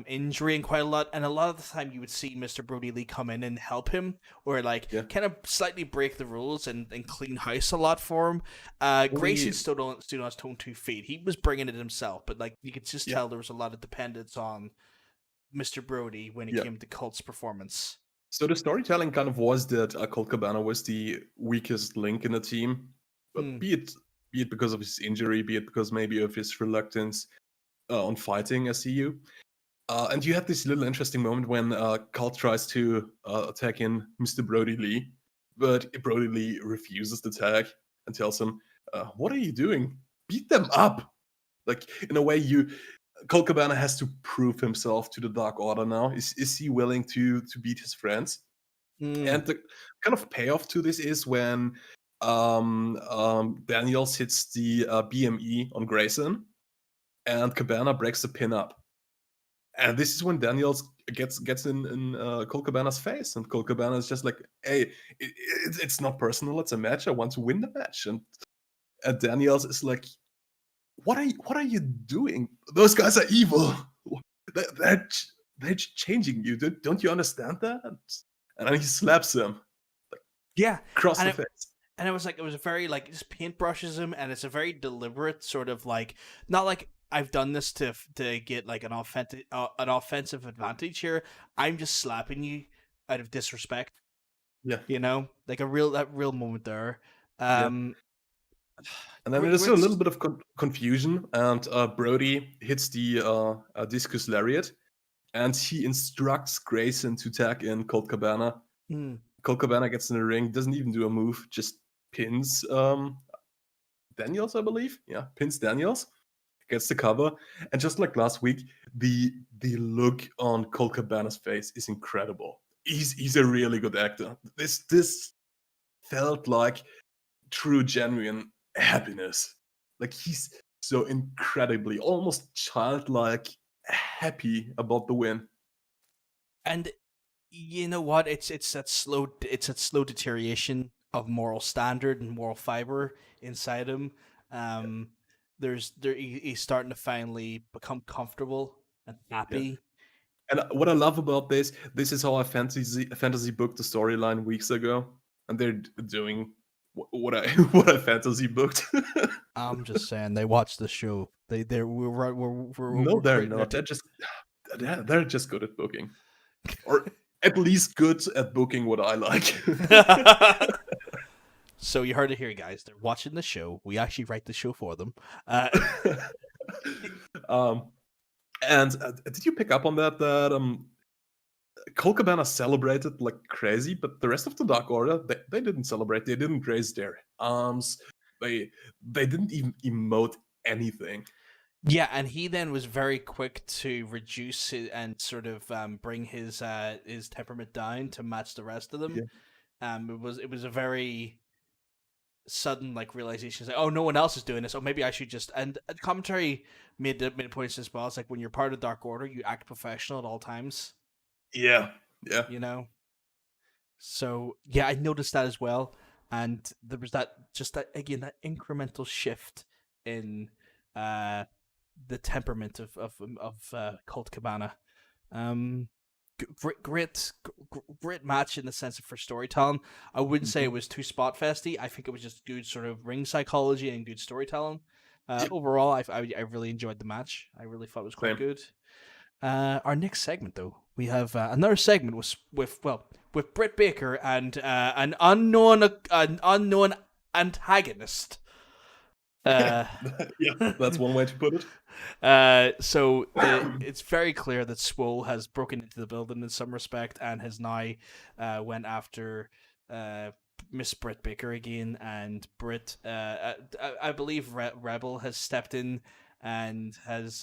injury and quite a lot. And a lot of the time you would see Mr. Brody Lee come in and help him, or like kind of slightly break the rules and clean house a lot for him. Grayson still not tone 2 feet. He was bringing it himself, but like you could just tell there was a lot of dependence on Mr. Brody when it came to Colt's performance. So the storytelling kind of was that Colt Cabana was the weakest link in the team, but be it because of his injury, be it because maybe of his reluctance on fighting SCU. And you had this little interesting moment when Colt tries to attack in Mr. Brody Lee, but Brody Lee refuses the tag and tells him, "What are you doing? Beat them up!" Like, in a way, Colt Cabana has to prove himself to the Dark Order now. Is he willing to beat his friends? And the kind of payoff to this is when Daniels hits the BME on Grayson, and Cabana breaks the pin up. And this is when Daniels gets in Colt Cabana's face, and Colt Cabana is just like, "Hey, it's not personal. It's a match. I want to win the match." And Daniels is like, "What are you doing? Those guys are evil. They're changing you. Don't you understand that?" And then he slaps him. Across the face. And it was a very like just paintbrushes him, and it's a very deliberate sort of like, not like I've done this to get like an offensive advantage here. I'm just slapping you out of disrespect. Yeah, you know, like that real moment there. And then there's a little bit of confusion, and Brody hits the discus lariat, and he instructs Grayson to tag in Colt Cabana. Colt Cabana gets in the ring, doesn't even do a move, just pins Daniels, I believe. Yeah, pins Daniels, gets the cover, and just like last week, the look on Colt Cabana's face is incredible. He's a really good actor. This felt like true, genuine happiness. Like he's so incredibly, almost childlike, happy about the win. And you know what? It's that slow deterioration of moral standard and moral fiber inside him. Um, he's starting to finally become comfortable and Yeah. happy. And what I love about this is how I fantasy booked the storyline weeks ago, and they're doing what I what I fantasy booked. I'm just saying they watch the show. No, We're they're creating not. They're just good at booking, or at least good at booking what I like. So you heard it here, guys. They're watching the show. We actually write the show for them. um, and did you pick up on that Colt Cabana celebrated like crazy, but the rest of the Dark Order, they didn't celebrate. They didn't raise their arms. They didn't even emote anything. Yeah, and he then was very quick to reduce it and sort of bring his temperament down to match the rest of them. Yeah. It was a very sudden like realization. It's like, oh, no one else is doing this. Oh, maybe I should just. And the commentary made points as well. It's like when you're part of Dark Order, you act professional at all times. Yeah. You know. So yeah, I noticed that as well, and there was that that incremental shift in the temperament of Colt Cabana. Great match in the sense of for storytelling. I wouldn't say it was too spot festy. I think it was just good sort of ring psychology and good storytelling. Overall, I really enjoyed the match. I really thought it was quite good. Our next segment, though, we have another segment with Britt Baker and an unknown antagonist. Yeah, that's one way to put it. So it's very clear that Swole has broken into the building in some respect and has now went after Miss Britt Baker again, and Britt, I believe Rebel has stepped in and has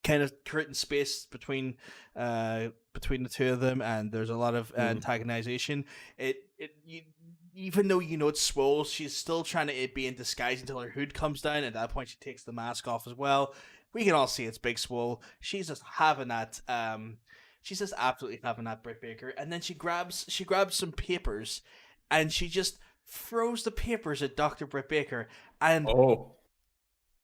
kind of creating space between the two of them, and there's a lot of antagonization. Even though you know it's Swole, she's still trying to be in disguise until her hood comes down. At that point, she takes the mask off as well. We can all see it's Big Swole. She's just having that. She's just absolutely having that Britt Baker, and then she grabs some papers, and she just throws the papers at Dr. Britt Baker. And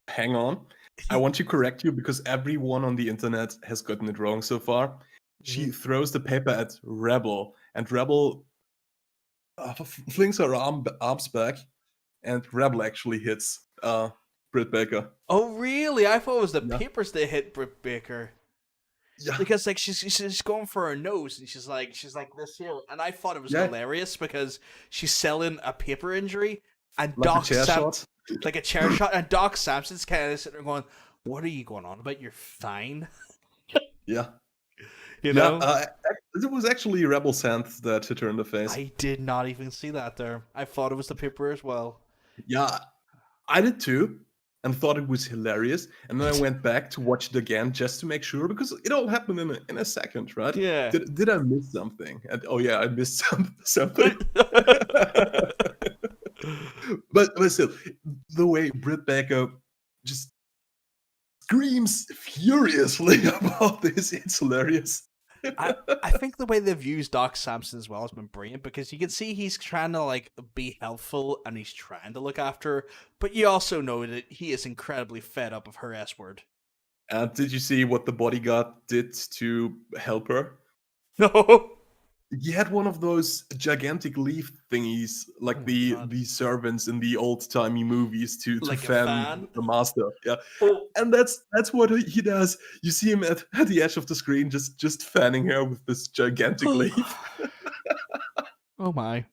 hang on, I want to correct you because everyone on the internet has gotten it wrong so far. She throws the paper at Rebel, and Rebel flings her arms back, and Rebel actually hits Britt Baker. Oh, really? I thought it was the papers that hit Britt Baker. Yeah. Because like she's going for her nose, and she's like this here, and I thought it was hilarious because she's selling a paper injury, and like like a chair shot, and Doc Samson's kind of sitting there going, "What are you going on about? You're fine." Yeah. You know, it was actually Rebel Sand that hit her in the face. I did not even see that there. I thought it was the paper as well. Yeah, I did too, and thought it was hilarious. And then I went back to watch it again just to make sure, because it all happened in a second, right? Yeah. Did I miss something? And, I missed something. but still, the way Britt Baker just screams furiously about this, it's hilarious. I think the way they've used Doc Samson as well has been brilliant, because you can see he's trying to like be helpful and he's trying to look after her, but you also know that he is incredibly fed up of her S word. Did you see what the bodyguard did to help her? No. He had one of those gigantic leaf thingies, like the servants in the old timey movies to like fan the master. Yeah, and that's what he does. You see him at the edge of the screen, just fanning her with this gigantic leaf. Oh my!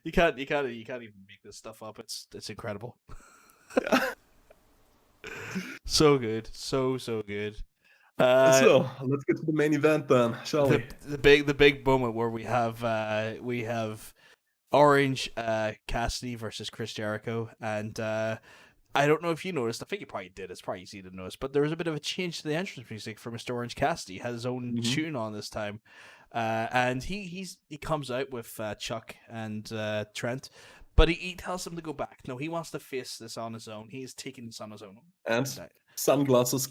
You can't even make this stuff up. It's incredible. Yeah. So good, so good. Uh, So let's get to the main event then, shall we? the big moment where we have Orange Cassidy versus Chris Jericho, and I don't know if you noticed. I think you probably did. It's probably easy to notice, but there was a bit of a change to the entrance music for Mr. Orange Cassidy. He has his own Hmm. tune on this time, and he comes out with Chuck and Trent, but he tells him to go back. No, he wants to face this on his own. He is taking this on his own. And And sunglasses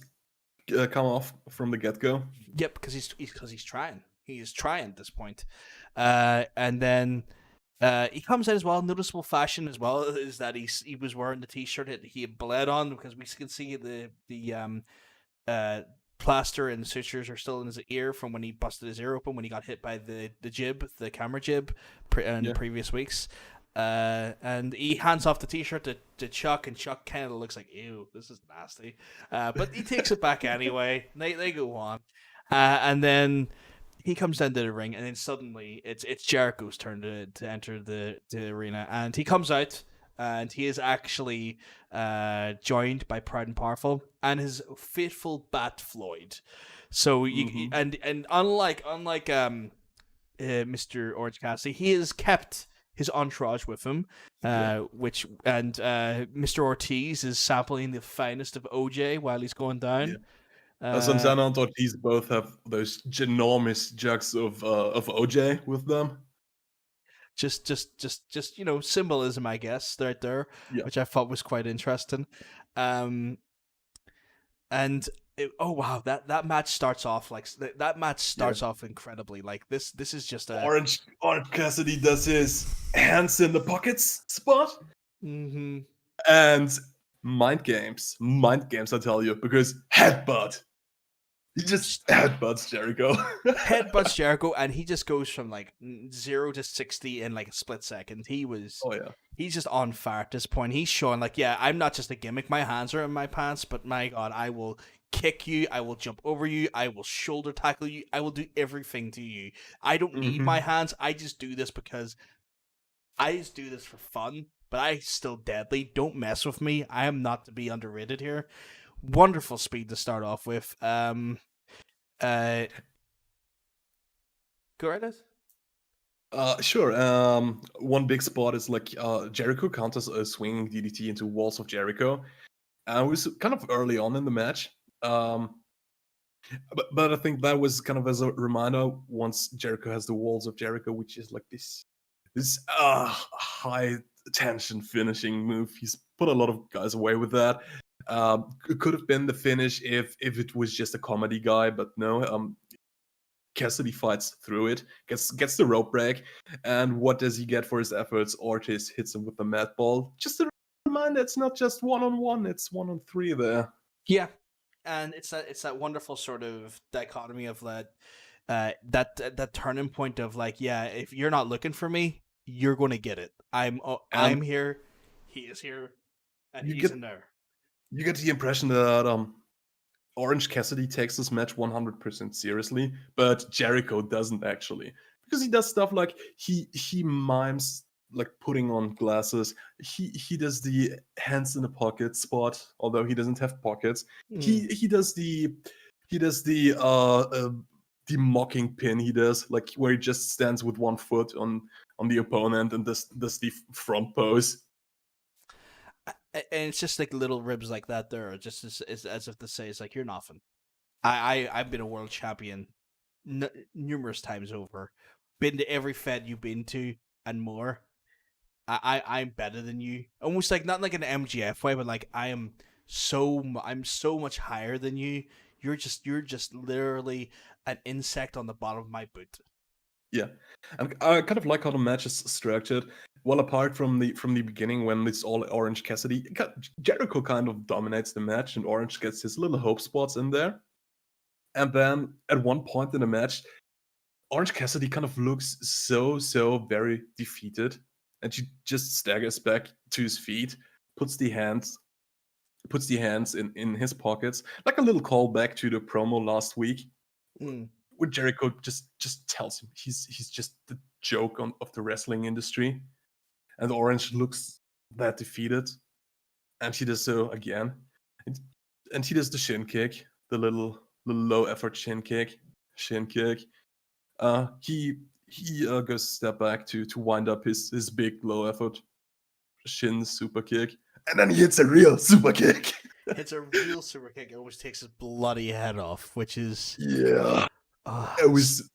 come off from the get-go. yep, because he's trying. He is trying at this point, and then. He comes out as well. Noticeable fashion as well is that he was wearing the t-shirt that he had bled on, because we can see the uh plaster and sutures are still in his ear from when he busted his ear open when he got hit by the camera jib in Yeah. previous weeks. And he hands off the t-shirt to Chuck, and Chuck kind of looks like, ew, this is nasty. But he takes it back anyway. They go on, and then he comes down to the ring, and then suddenly it's Jericho's turn to enter the arena, and he comes out, and he is actually joined by Proud and Powerful and his faithful Bat Floyd. So Hmm. and unlike Mr. Orange Cassidy, he has kept his entourage with him, Yeah. which and Mr. Ortiz is sampling the finest of OJ while he's going Yeah. down. Santana and Ortiz both have those ginormous jugs of OJ with them. Just symbolism, I guess, right there, Yeah. which I thought was quite interesting. um oh wow, that match starts off like that match Yeah. starts off incredibly. Like this is just a Orange Cassidy does his hands in the pockets spot, mm-hmm. and mind games, I tell you, because headbutt. He just headbutts Jericho. Headbutts Jericho, and he just goes from like 0 to 60 in like a split second. Oh yeah. He's just on fire at this point. He's showing like, yeah, I'm not just a gimmick. My hands are in my pants, but my God, I will kick you. I will jump over you. I will shoulder tackle you. I will do everything to you. I don't need Hmm. my hands. I just do this because I just do this for fun, but I still deadly. Don't mess with me. I am not to be underrated here. Wonderful speed to start off with. Uh, Go right ahead. Sure. One big spot is like Jericho counters a swinging DDT into walls of Jericho. It was kind of early on in the match. But I think that was kind of as a reminder once Jericho has the walls of Jericho, which is like this high tension finishing move. He's put a lot of guys away with that. It could have been the finish if it was just a comedy guy, but no. Cassidy fights through it, gets the rope break, and what does he get for his efforts? Ortiz hits him with the mat ball. Just a reminder, it's not just 1-on-1, it's 1-on-3 there. Yeah, and it's that wonderful sort of dichotomy of that turning point of like, yeah, if you're not looking for me, you're going to get it. I'm And here, he is here, and you he's get in there. you get the impression that Orange Cassidy takes this match 100% seriously, but Jericho doesn't actually, because he does stuff like he mimes like putting on glasses. He does the hands in the pocket spot, although he doesn't have pockets. Mm. He does the mocking pin. He does like where he just stands with one foot on the opponent and does the front pose. And it's just like little ribs like that there, just as if to say, it's like, you're nothing. I've been a world champion numerous times over, been to every Fed you've been to and more. I'm better than you. Almost like, not like an MGF way, but like I'm so much higher than you. You're just literally an insect on the bottom of my boot. Yeah, and I kind of like how the match is structured. Well, apart from the beginning when it's all Orange Cassidy, Jericho kind of dominates the match, and Orange gets his little hope spots in there. And then at one point in the match, Orange Cassidy kind of looks so very defeated, and she just staggers back to his feet, puts the hands in his pockets, like a little callback to the promo last week, Mm. where Jericho just tells him he's just the joke of the wrestling industry, and Orange looks that defeated, and he does so again, and he does the shin kick, the little little low effort shin kick. He goes a step back to wind up his big low effort shin super kick, and then he hits a real super kick. Hits a real super kick. It always takes his bloody head off, which is Yeah, that was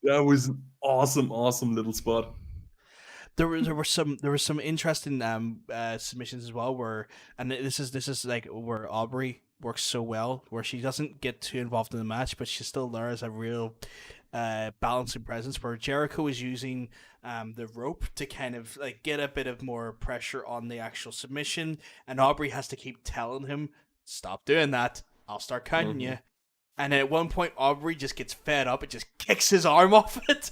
an awesome little spot. There were some interesting submissions as well where, and this is like where Aubrey works so well, where she doesn't get too involved in the match, but she's still there as a real balancing presence, where Jericho is using the rope to kind of like get a bit of more pressure on the actual submission, and Aubrey has to keep telling him, stop doing that, I'll start counting you. And at one point Aubrey just gets fed up and just kicks his arm off it.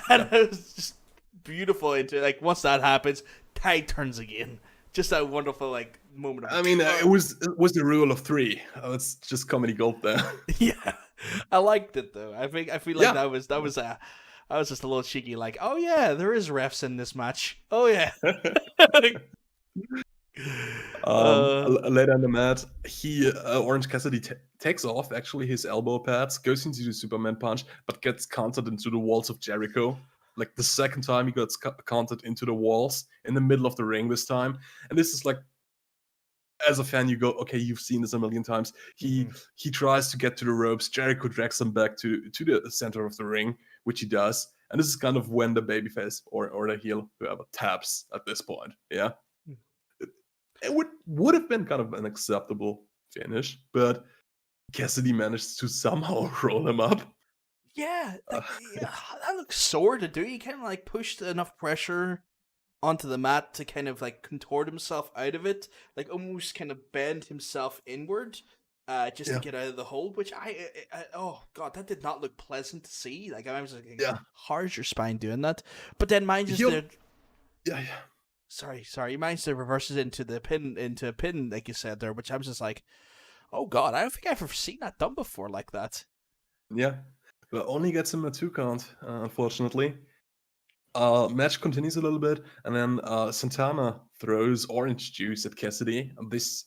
And it was just beautiful. Into like once that happens, tide turns again. Just that wonderful like moment. I mean, it was the rule of 3. It's just comedy gold there. Yeah, I liked it though. I feel like that was I was just a little cheeky. Like, oh yeah, there is refs in this match. Oh yeah. Later in the match, Orange Cassidy takes off actually his elbow pads, goes into the Superman punch, but gets countered into the walls of Jericho. Like the second time he got countered into the walls in the middle of the ring this time. And this is like, as a fan, you go, okay, you've seen this a million times. He tries to get to the ropes. Jericho drags him back to the center of the ring, which he does. And this is kind of when the babyface or the heel, whoever, taps at this point. Yeah. It would have been kind of an acceptable finish, but Cassidy managed to somehow roll him up. Yeah, that looks sore to do. He kind of like pushed enough pressure onto the mat to kind of like contort himself out of it, like almost kind of bend himself inward, just to get out of the hold. Which oh god, that did not look pleasant to see. Like I was like, how's your spine doing that? But then mine just did. Yeah. Sorry. Mine just reverses into a pin, like you said there, which I was just like, oh god, I don't think I've ever seen that done before like that. Yeah. But only gets him a 2 count, unfortunately. Match continues a little bit, and then Santana throws orange juice at Cassidy. And this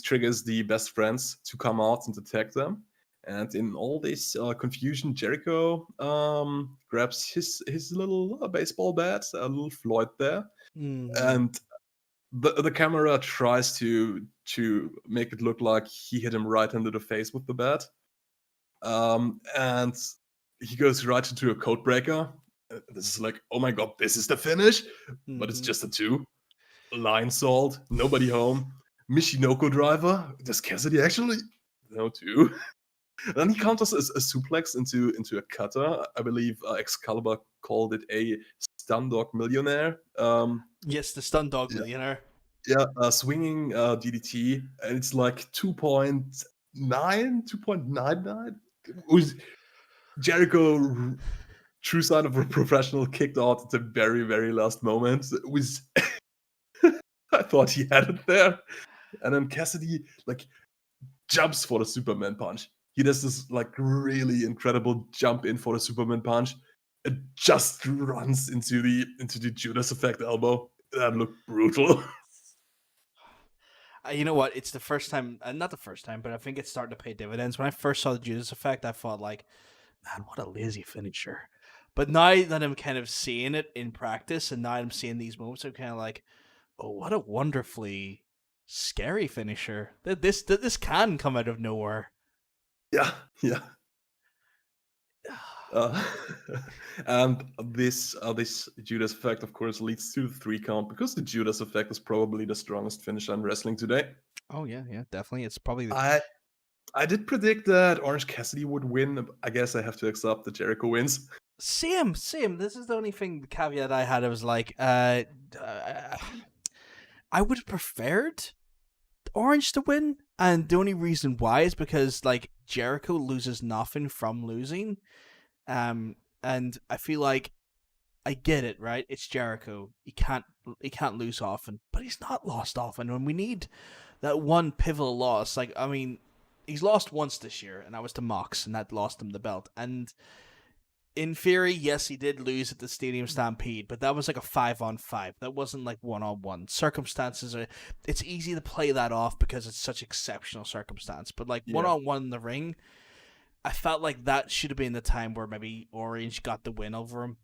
triggers the best friends to come out and attack them. And in all this confusion, Jericho grabs his little baseball bat, a little Floyd there, and the camera tries to make it look like he hit him right under the face with the bat. And he goes right into a code breaker. This is like, oh my god, this is the finish, but it's just a 2. Line salt, nobody home. Michinoko driver. Does Cassidy actually? No, 2. Then he counters a suplex into a cutter. I believe Excalibur called it a stun dog millionaire. Yes, the stun dog millionaire. Yeah, swinging DDT, and it's like 2.99. Jericho, true sign of a professional, kicked out at the very, very last moment. It was, I thought he had it there. And then Cassidy like jumps for the Superman punch. He does this like really incredible jump in for the Superman punch. It just runs into the Judas Effect elbow. That looked brutal. You know what? It's the first time, not the first time, but I think it's starting to pay dividends. When I first saw the Judas Effect, I thought like, man, what a lazy finisher. But now that I'm kind of seeing it in practice, and now I'm seeing these moments, I'm kind of like, oh, what a wonderfully scary finisher. This can come out of nowhere. Yeah. And this Judas Effect, of course, leads to the 3 count, because the Judas Effect is probably the strongest finisher in wrestling today. Oh yeah, definitely. It's probably I did predict that Orange Cassidy would win. I guess I have to accept that Jericho wins. Same. This is the only thing, the caveat I had. I was like, I would have preferred Orange to win, and the only reason why is because like Jericho loses nothing from losing. And I feel like I get it, right? It's Jericho. He can't lose often, but he's not lost often. When we need that one pivotal loss, like I mean, he's lost once this year, and that was to Mox, and that lost him the belt. And in theory, yes, he did lose at the Stadium Stampede, but that was like a 5-on-5. That wasn't like 1-on-1. Circumstances it's easy to play that off because it's such exceptional circumstance. But like 1-on-1 in the ring, I felt like that should have been the time where maybe Orange got the win over him.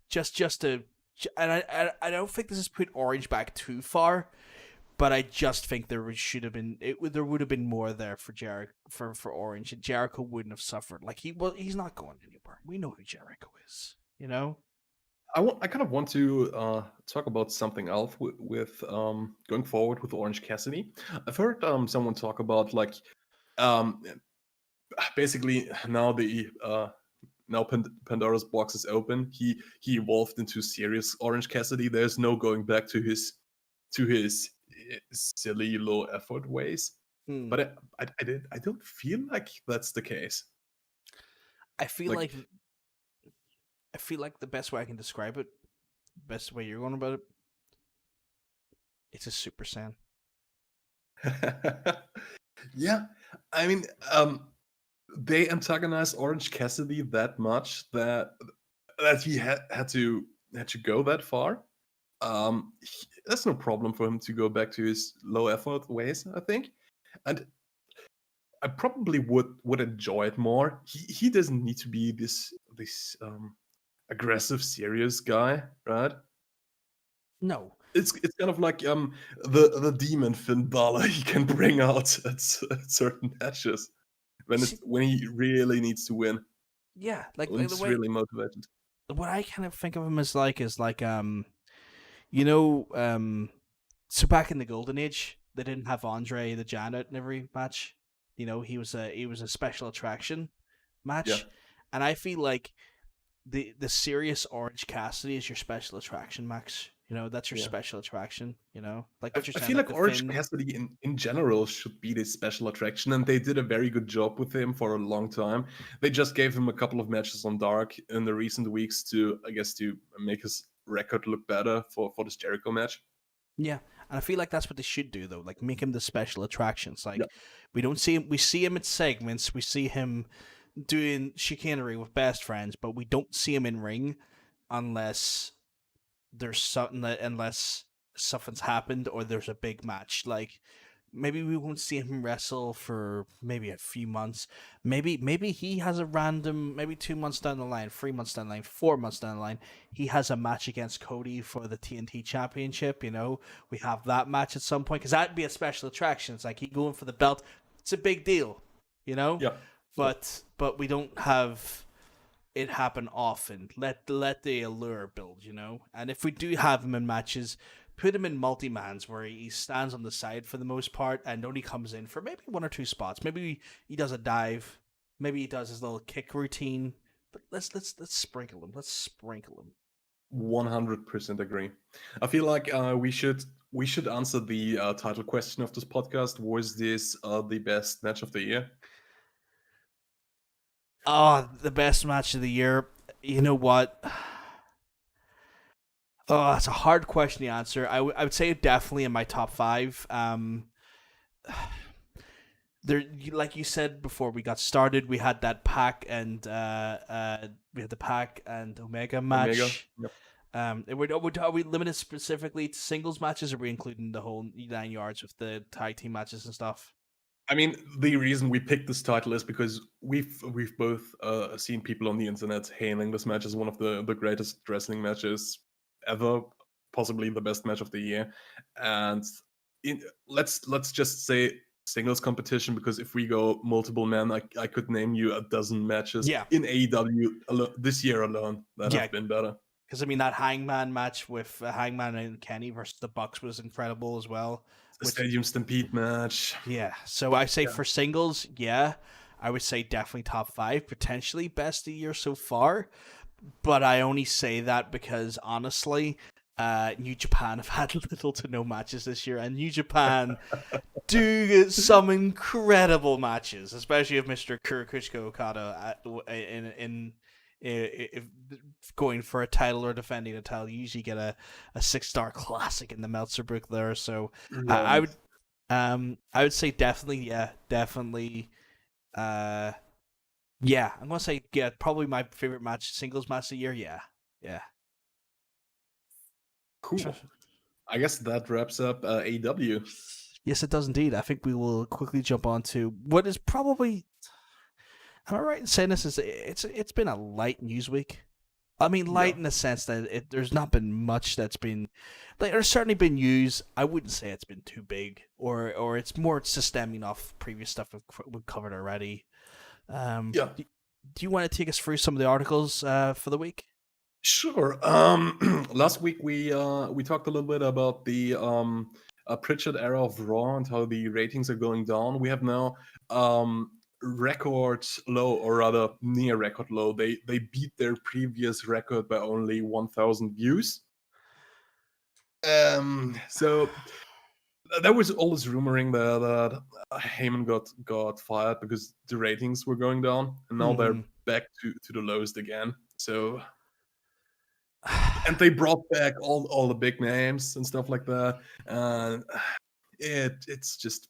Just to, and I don't think this has put Orange back too far, but I just think should have been there would have been more there for Jericho for Orange, and Jericho wouldn't have suffered. Like he's not going anywhere. We know who Jericho is. I kind of want to talk about something else with going forward with Orange Cassidy. I've heard someone talk about like um, basically now Pandora's box is open. He evolved into serious Orange Cassidy. There's no going back to his silly low effort ways. Hmm. But I don't feel like that's the case. I feel like the best way I can describe it, best way you're going about it, it's a Super Saiyan. Yeah, I mean, they antagonized Orange Cassidy that much that he had to go that far. That's no problem for him to go back to his low effort ways, I think, and I probably would enjoy it more. He doesn't need to be this aggressive, serious guy, right? No, It's kind of like the demon Finn Balor he can bring out at certain matches when he really needs to win. yeah, like When the it's way really motivated. what I kind of think of him as like you know, so back in the Golden Age, they didn't have Andre the Giant in every match. He was a special attraction match, Yeah. and I feel like the serious Orange Cassidy is your special attraction, Max. That's your Yeah. special attraction. Like what you're I saying. feel like the Orange Finn. Cassidy in general should be this special attraction, and they did a very good job with him for a long time. They just gave him a couple of matches on Dark in the recent weeks to make his record look better for this Jericho match. Yeah, and I feel like that's what they should do though. Like make him the special attractions. Like Yeah. we don't see him. We see him in segments. We see him doing chicanery with best friends, but we don't see him in ring unless there's something unless something's happened or there's a big match. Like maybe we won't see him wrestle for maybe a few months. Maybe he has a random, maybe 2 months down the line, 3 months down the line, 4 months down the line, he has a match against Cody for the TNT Championship. We have that match at some point because that'd be a special attraction. It's like he going for the belt. It's a big deal. Yeah. But we don't have it happen often. Let the allure build, And if we do have him in matches, put him in multi-mans where he stands on the side for the most part and only comes in for maybe one or two spots. Maybe he does a dive. Maybe he does his little kick routine. But let's sprinkle him. Let's sprinkle him. 100% agree. I feel like we should answer the title question of this podcast. Was this the best match of the year? Oh, the best match of the year. You know what? Oh, that's a hard question to answer. I would say definitely in my top five. There, like you said before we got started, we had that Pac and we had the Pac and Omega match. Omega. Yep. Are we limited specifically to singles matches, or are we including the whole 9 yards with the tag team matches and stuff? I mean, the reason we picked this title is because we've both seen people on the internet hailing this match as one of the greatest wrestling matches ever, possibly the best match of the year. And let's just say singles competition, because if we go multiple men, I could name you a dozen matches in AEW this year alone that have been better. Because that Hangman match with Hangman and Kenny versus the Bucks was incredible as well. The Stadium Stampede match. Yeah. So I say for singles, I would say definitely top five, potentially best of the year so far. But I only say that because honestly, New Japan have had little to no matches this year, and New Japan do some incredible matches, especially if Mr. Kurokushika Okada if going for a title or defending a title. You usually get a 6-star classic in the Meltzer book there. So I would say definitely. I'm gonna say probably my favorite singles match of the year. Yeah. Cool. I guess that wraps up AEW. Yes, it does indeed. I think we will quickly jump on to what is probably Am I right in saying this is it's been a light news week? I mean, Yeah. light in the sense that there's not been much that's been like there's certainly been news. I wouldn't say it's been too big, or it's more stemming off previous stuff we've covered already. Yeah. Do you want to take us through some of the articles for the week? Sure. Last week we talked a little bit about the Pritchard era of Raw and how the ratings are going down. We have now record low, or rather near record low. They beat their previous record by only 1,000 views. So there was always rumoring that Heyman got fired because the ratings were going down, and now they're back to the lowest again. So, and they brought back all the big names and stuff like that, and it's just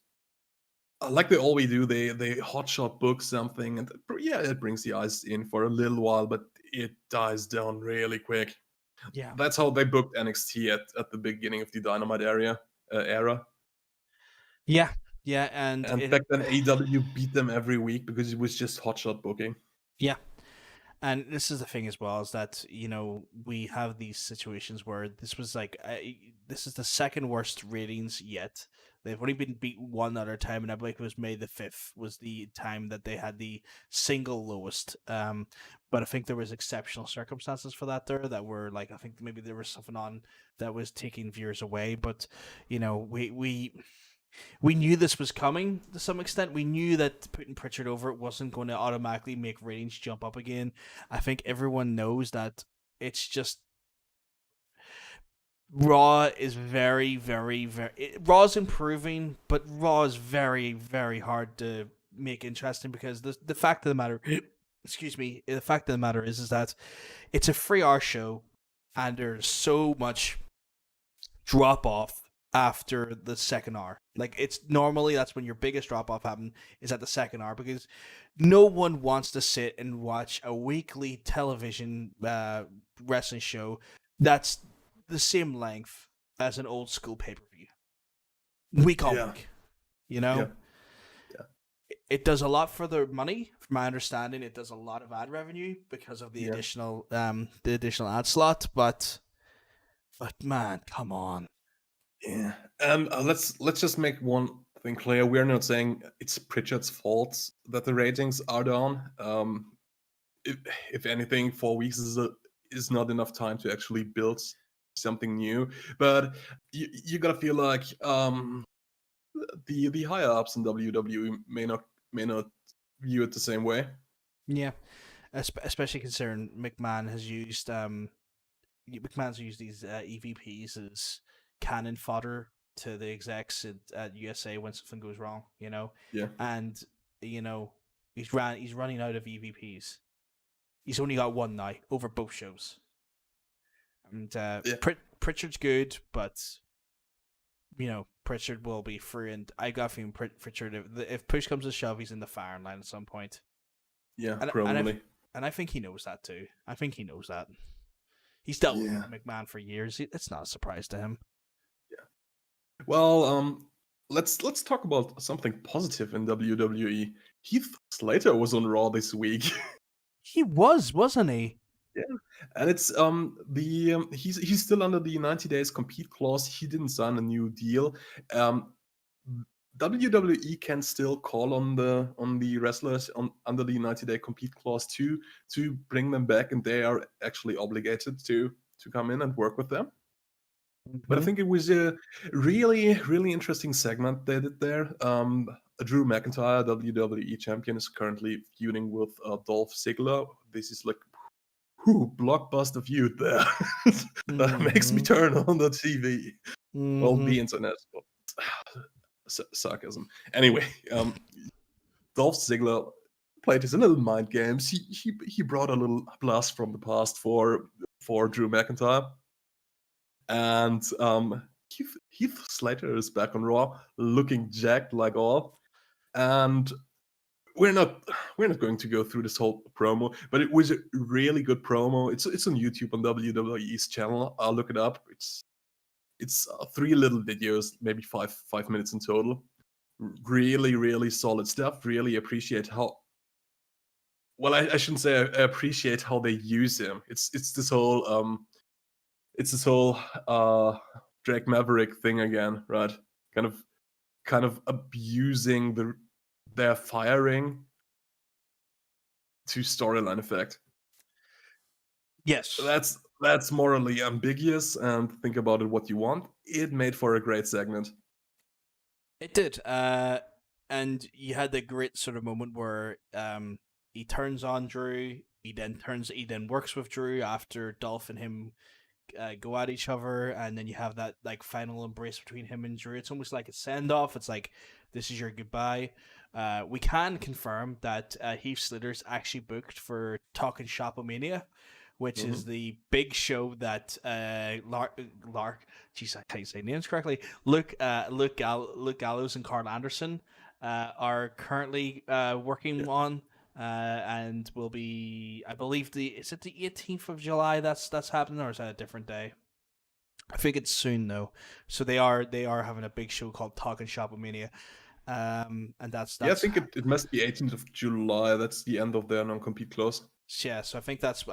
like they always do. They hotshot book something, and yeah, it brings the eyes in for a little while, but it dies down really quick. Yeah. That's how they booked NXT at the beginning of the Dynamite era. Yeah, and And back then, AEW beat them every week because it was just hotshot booking. yeah, and this is the thing as well, is that we have these situations where this was like this is the second worst ratings yet. They've only been beat one other time, and I believe it was May the 5th was the time that they had the single lowest. But I think there was exceptional circumstances for that there that were like, I think maybe there was something on that was taking viewers away. But we knew this was coming to some extent. We knew that putting Pritchard over it wasn't going to automatically make ratings jump up again. I think everyone knows that it's just Raw is very, very, very. Raw's improving, but Raw is very, very hard to make interesting because the fact of the matter, excuse me, the fact of the matter is that it's a 3 hour show, and there's so much drop off after the second hour. Like, it's normally that's when your biggest drop off happens, is at the second hour, because no one wants to sit and watch a weekly television wrestling show that's the same length as an old school pay-per-view week on week. Yeah. It does a lot for the money. From my understanding, it does a lot of ad revenue because of the additional ad slot, but man, come on. Yeah, and let's just make one thing clear. We're not saying it's Pritchard's fault that the ratings are down. If anything, 4 weeks is not enough time to actually build something new. But you gotta feel like the higher ups in WWE may not view it the same way. Yeah, especially considering McMahon's used these EVPs as cannon fodder to the execs at USA when something goes wrong, Yeah. And he's running out of EVPs. He's only got one now over both shows. And Pritchard's good, but Pritchard will be free, and I got a feeling Pritchard, if push comes to shove, he's in the firing line at some point. Yeah, probably. And I think he knows that too. I think he knows that. He's dealt with McMahon for years. It's not a surprise to him. Yeah. Well, let's talk about something positive in WWE. Heath Slater was on Raw this week. He was, wasn't he? Yeah, and it's he's still under the 90 days compete clause. He didn't sign a new deal. WWE can still call on the wrestlers under the 90-day compete clause to bring them back, and they are actually obligated to come in and work with them. Mm-hmm. But I think it was a really, really interesting segment they did there. Drew McIntyre, WWE champion, is currently feuding with Dolph Ziggler. This is like blockbuster feud there. That makes me turn on the TV. Well, the internet. Sarcasm. Anyway, Dolph Ziggler played his little mind games. He brought a little blast from the past for Drew McIntyre, and Heath Slater is back on Raw, looking jacked like all. And we're not going to go through this whole promo, but it was a really good promo. It's on YouTube on WWE's channel. I'll look it up. It's 3 little videos, maybe 5 minutes in total. Really, really solid stuff. Really appreciate how well, I shouldn't say I appreciate how they use him. It's this whole Drake Maverick thing again, right? Kind of abusing their firing to storyline effect. Yes. That's morally ambiguous, and think about it what you want. It made for a great segment. It did. And you had the great sort of moment where he turns on Drew. He then works with Drew after Dolph and him go at each other, and then you have that like final embrace between him and Drew. It's almost like a send off. It's like, this is your goodbye. We can confirm that Heath Slater's actually booked for Talking Shopomania, which is the big show that jeez, I can't say names correctly. Luke Gallows and Carl Anderson are currently working on, and will be, I believe, is it the 18th of July that's happening, or is that a different day? I think it's soon though. So they are having a big show called Talking Shopomania. And that's I think it must be 18th of July. That's the end of their non-compete clause. Yeah, so I think that's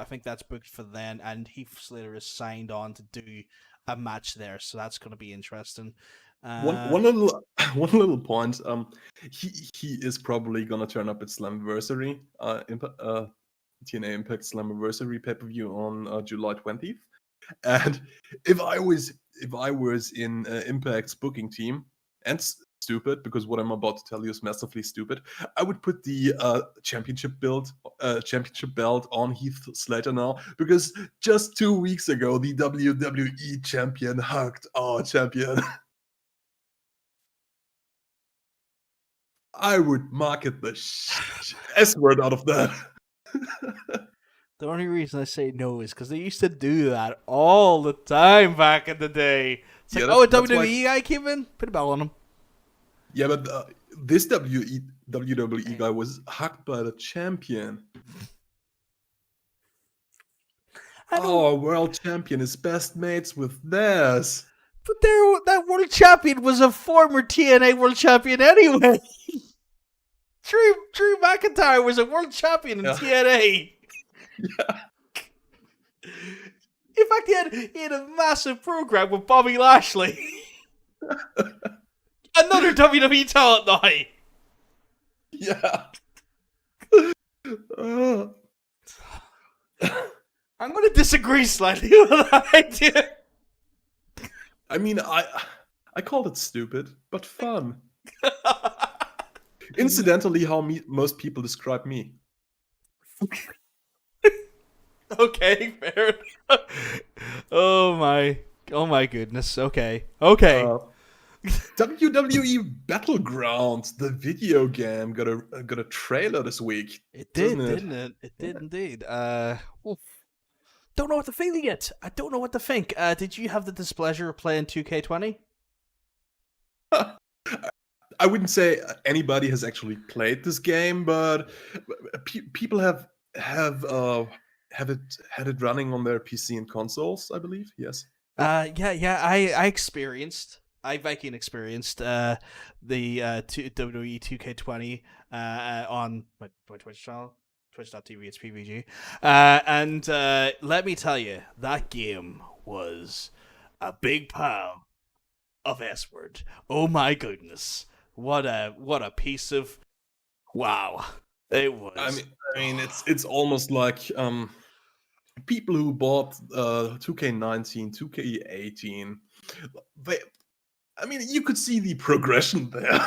booked for then, and Heath Slater is signed on to do a match there, so that's going to be interesting. One little point. He is probably gonna turn up at Slammiversary, TNA Impact Slammiversary pay-per-view on July 20th. And if I was in Impact's booking team, and stupid, because what I'm about to tell you is massively stupid, I would put the championship belt on Heath Slater now, because just 2 weeks ago the WWE champion hugged our champion. I would market the S word out of that. The only reason I say no is because they used to do that all the time back in the day. It's like, a WWE guy came in, put a bell on him. Yeah, but this WWE guy was hugged by the champion. Our world champion is best mates with theirs. But that world champion was a former TNA world champion anyway. Drew McIntyre was a world champion in TNA. Yeah. In fact, he had a massive program with Bobby Lashley. Another WWE talent now. Yeah. I'm going to disagree slightly with that idea. I mean, I called it stupid, but fun. Incidentally, how most people describe me. Okay, fair enough. Oh my goodness. Okay. WWE Battlegrounds, the video game, got a trailer this week. It did, didn't it? It did indeed. Don't know what to feel yet. I don't know what to think. Did you have the displeasure of playing 2K20? I wouldn't say anybody has actually played this game, but people have had it running on their PC and consoles, I believe. Yes. Yeah. I experienced. I Viking experienced the WWE 2K20 on my Twitch channel, twitch.tv. It's PVG, and let me tell you, that game was a big pile of S word. Oh my goodness, what a piece of wow it was. I mean, it's almost like people who bought 2K19, 2K18. You could see the progression there.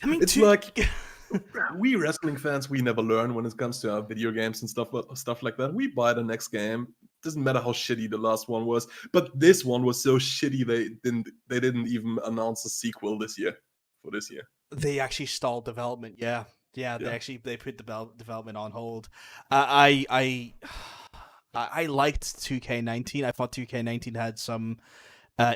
I mean, it's like we wrestling fans, we never learn when it comes to our video games and stuff like that. We buy the next game. Doesn't matter how shitty the last one was, but this one was so shitty they didn't even announce a sequel this year. They actually stalled development. Yeah. They put development on hold. I liked 2K19. I thought 2K19 had some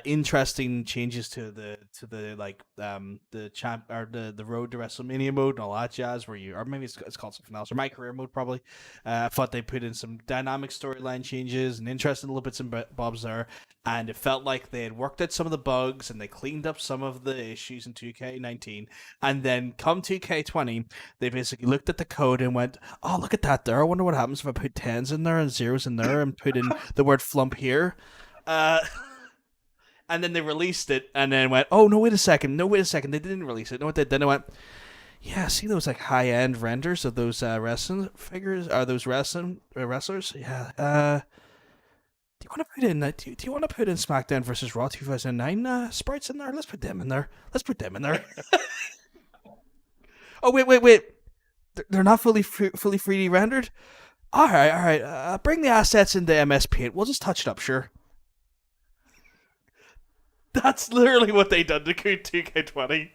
interesting changes to the like the champ or the road to WrestleMania mode and all that jazz where you or maybe it's called something else or my career mode probably. I thought they put in some dynamic storyline changes and interesting little bits and bobs there, and it felt like they had worked out some of the bugs and they cleaned up some of the issues in 2K19, and then come 2K20 they basically looked at the code and went, oh look at that there, I wonder what happens if I put tens in there and zeros in there and put in the word flump here. Uh, And then they released it, and then went, "Oh no, wait a second! No, wait a second! They didn't release it. No, what they then went, yeah, see those like high end renders of those wrestling figures? Are those wrestlers? Yeah. Do you want to put in do you want to put in SmackDown versus Raw 2009 sprites in there? Let's put them in there. Let's put them in there. Oh wait! They're not fully 3D rendered. All right. Bring the assets into MS Paint. We'll just touch it up, sure." That's literally what they done to 2K20.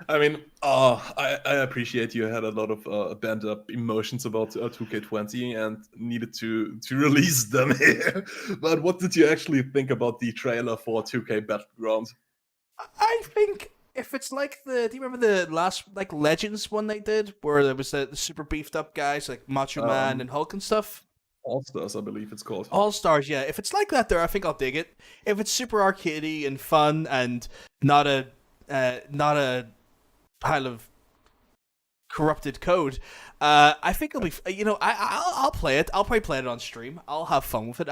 I mean, I appreciate you had a lot of bent up emotions about 2K20 and needed to release them here. But what did you actually think about the trailer for 2K Battleground? I think if it's like do you remember the last like Legends one they did where there was the super beefed up guys like Macho Man and Hulk and stuff? All Stars, I believe it's called. All Stars, yeah. If it's like that there, I think I'll dig it. If it's super arcadey and fun and not a pile of corrupted code, I think it'll be. I'll play it. I'll probably play it on stream. I'll have fun with it.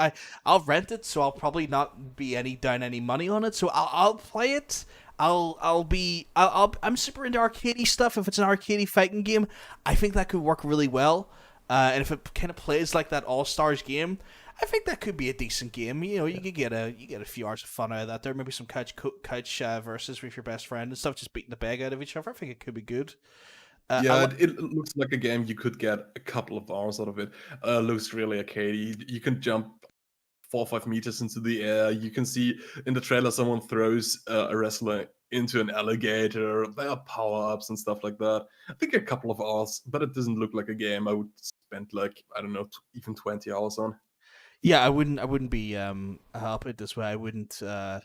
I'll rent it, so I'll probably not be down any money on it. So I'll play it. I'm super into arcadey stuff. If it's an arcadey fighting game, I think that could work really well. And if it kind of plays like that All Stars game, I think that could be a decent game. You know, you could get a few hours of fun out of that. There maybe some couch versus with your best friend and stuff, just beating the bag out of each other. I think it could be good. It looks like a game you could get a couple of hours out of it. Looks really arcadey. You can jump 4 or 5 meters into the air. You can see in the trailer someone throws a wrestler into an alligator. There are power-ups and stuff like that. I think a couple of hours, but it doesn't look like a game I would spend like, I don't know, even 20 hours on. Yeah, I wouldn't be I'll put it this way, I wouldn't buy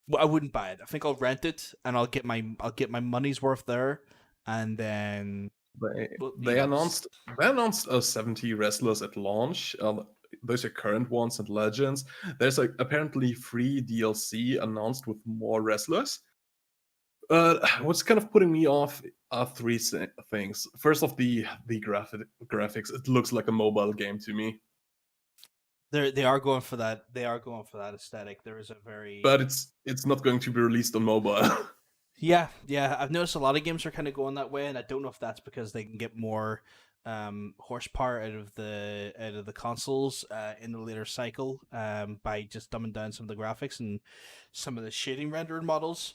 it. I think I'll rent it and I'll get my money's worth there, and then they announced 70 wrestlers at launch. Those are current ones and legends. There's apparently free DLC announced with more wrestlers. What's kind of putting me off are 3 things. First off, the graphics. It looks like a mobile game to me. They are going for that. They are going for that aesthetic. There is a very, but it's not going to be released on mobile. Yeah. I've noticed a lot of games are kind of going that way, and I don't know if that's because they can get more horsepower out of the consoles in the later cycle by just dumbing down some of the graphics and some of the shading rendering models.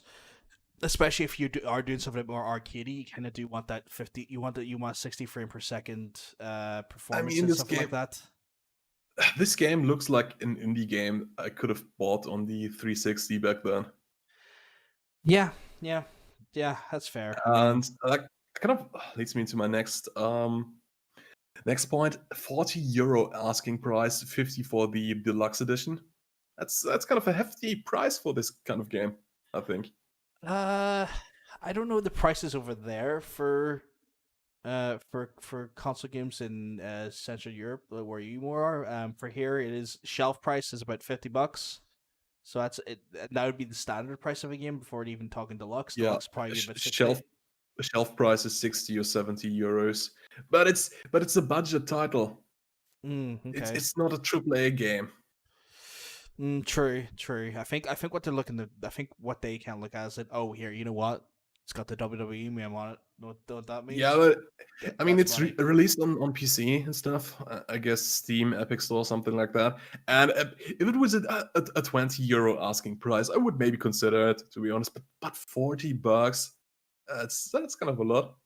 Especially if you are doing something more arcadey, you kind of do want that 50. You want 60 frame per second performance and stuff like that. This game looks like an indie game I could have bought on the 360 back then. Yeah, that's fair. And that kind of leads me into my next point. €40 asking price, 50 for the deluxe edition. That's kind of a hefty price for this kind of game, I think. I don't know the prices over there for console games in Central Europe where you more are. For here, it is shelf price is about $50. So that's it. That would be the standard price of a game before even talking deluxe. Yeah, Deluxe probably about 60. Shelf price is 60 or 70 euros, but it's a budget title. Okay. It's not a AAA game. True. I think what they're looking to, I think what they can look at is that, oh, here, you know what? It's got the WWE meme on it. Know what that means? Yeah, but I mean, it's released on PC and stuff. I guess Steam, Epic Store, something like that. And if it was a €20 asking price, I would maybe consider it, to be honest. But $40, that's kind of a lot.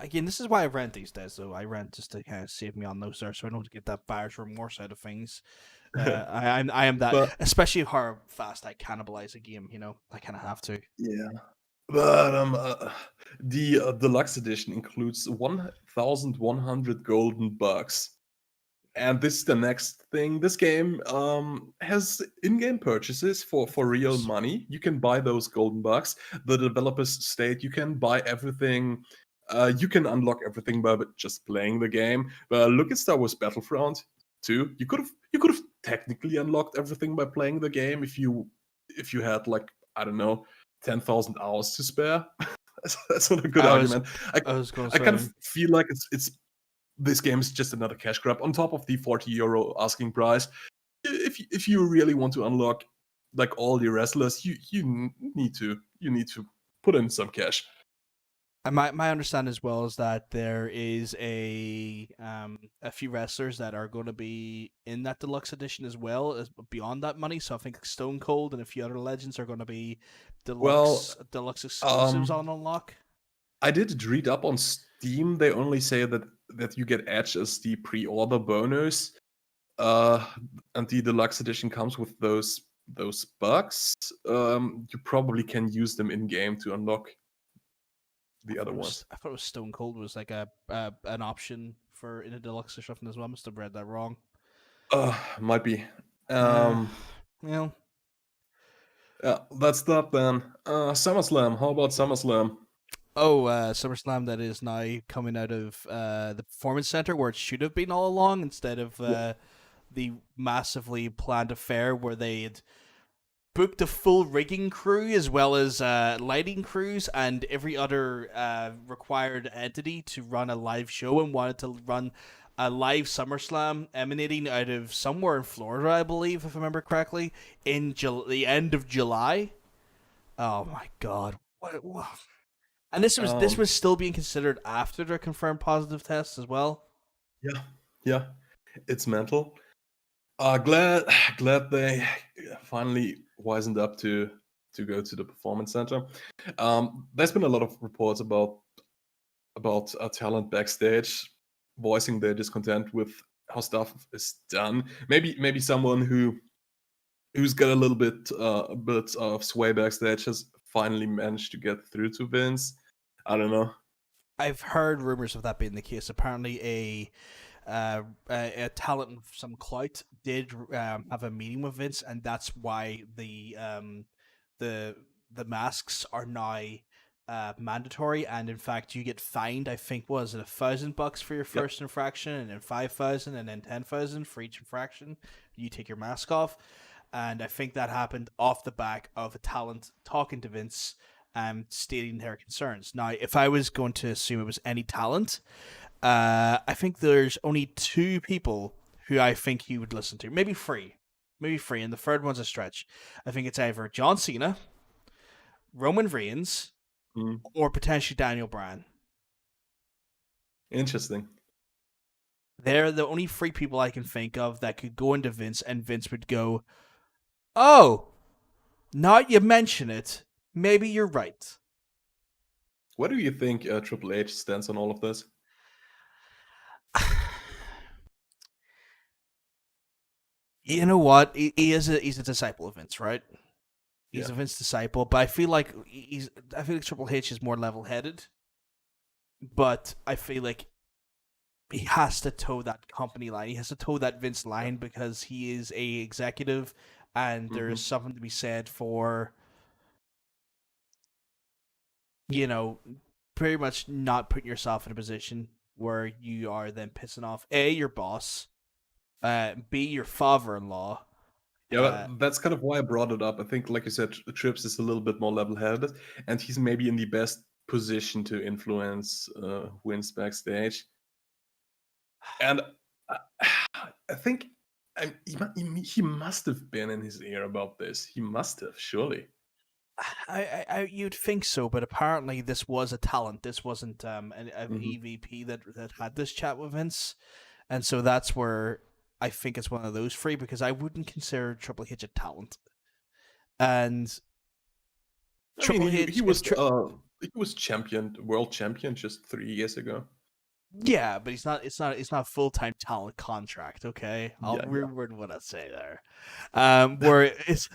Again, this is why I rent these days, though. I rent just to kind of save me on those there, so I don't get that buyer's remorse out of things. I am that, but, especially how fast I cannibalize a game. You know, I kind of have to. Yeah, but the deluxe edition includes 1,100 golden bucks. And this is the next thing. This game has in-game purchases for real money. You can buy those golden bucks. The developers state you can buy everything. You can unlock everything by just playing the game. But look at Star Wars Battlefront 2. You could have technically unlocked everything by playing the game if you had like, I don't know, 10,000 hours to spare. That's not a good argument. I was going I to kind say, of feel like it's this game is just another cash grab on top of the 40 euro asking price. If you really want to unlock like all the wrestlers, you need to put in some cash. my understanding as well is that there is a few wrestlers that are going to be in that deluxe edition as well as beyond that money. So I think Stone Cold and a few other legends are going to be deluxe exclusives on unlock. I did read up on Steam. They only say that you get Edge as the pre-order bonus, and the deluxe edition comes with those bucks. You probably can use them in game to unlock the other ones. I thought it was Stone Cold was like an option for in a deluxe or something as well. I must have read that wrong. Might be. Well, Yeah, that's that then. SummerSlam. How about SummerSlam? SummerSlam that is now coming out of the Performance Center where it should have been all along instead of the massively planned affair where they had booked a full rigging crew as well as lighting crews and every other required entity to run a live show and wanted to run a live SummerSlam emanating out of somewhere in Florida, I believe, if I remember correctly, in the end of July. Oh my God! What? And this was still being considered after their confirmed positive tests as well. Yeah, it's mental. Glad they finally wisened up to go to the Performance Center. There's been a lot of reports about talent backstage voicing their discontent with how stuff is done. Maybe someone who's got a little bit of sway backstage has finally managed to get through to Vince. I don't know. I've heard rumors of that being the case. Apparently, a talent with some clout did have a meeting with Vince, and that's why the masks are now mandatory. And in fact, you get fined. I think was it $1,000 for your first infraction, and then 5,000, and then 10,000 for each infraction. You take your mask off, and I think that happened off the back of a talent talking to Vince. Stating their concerns. Now, if I was going to assume it was any talent, I think there's only two people who I think he would listen to. Maybe three, and the third one's a stretch. I think it's either John Cena, Roman Reigns, or potentially Daniel Bryan. Interesting. They're the only three people I can think of that could go into Vince, and Vince would go, "Oh, now you mention it. Maybe you're right." What do you think Triple H stands on all of this? You know what? He's a disciple of Vince, right? He's a Vince disciple, but I feel like Triple H is more level-headed. But I feel like he has to toe that company line. He has to toe that Vince line because he is a executive, and there's something to be said for, pretty much not putting yourself in a position where you are then pissing off A, your boss, B, your father-in-law. Yeah, that's kind of why I brought it up. I think, like you said, Trips is a little bit more level-headed, and he's maybe in the best position to influence wins backstage. And I think he must have been in his ear about this. He must have, surely. You'd think so, but apparently this was a talent. This wasn't an EVP that had this chat with Vince, and so that's where I think it's one of those three because I wouldn't consider Triple H a talent. And Triple H, he was world champion just 3 years ago. Yeah, but it's not a full-time talent contract, okay? I'll reword what I say there. Where it's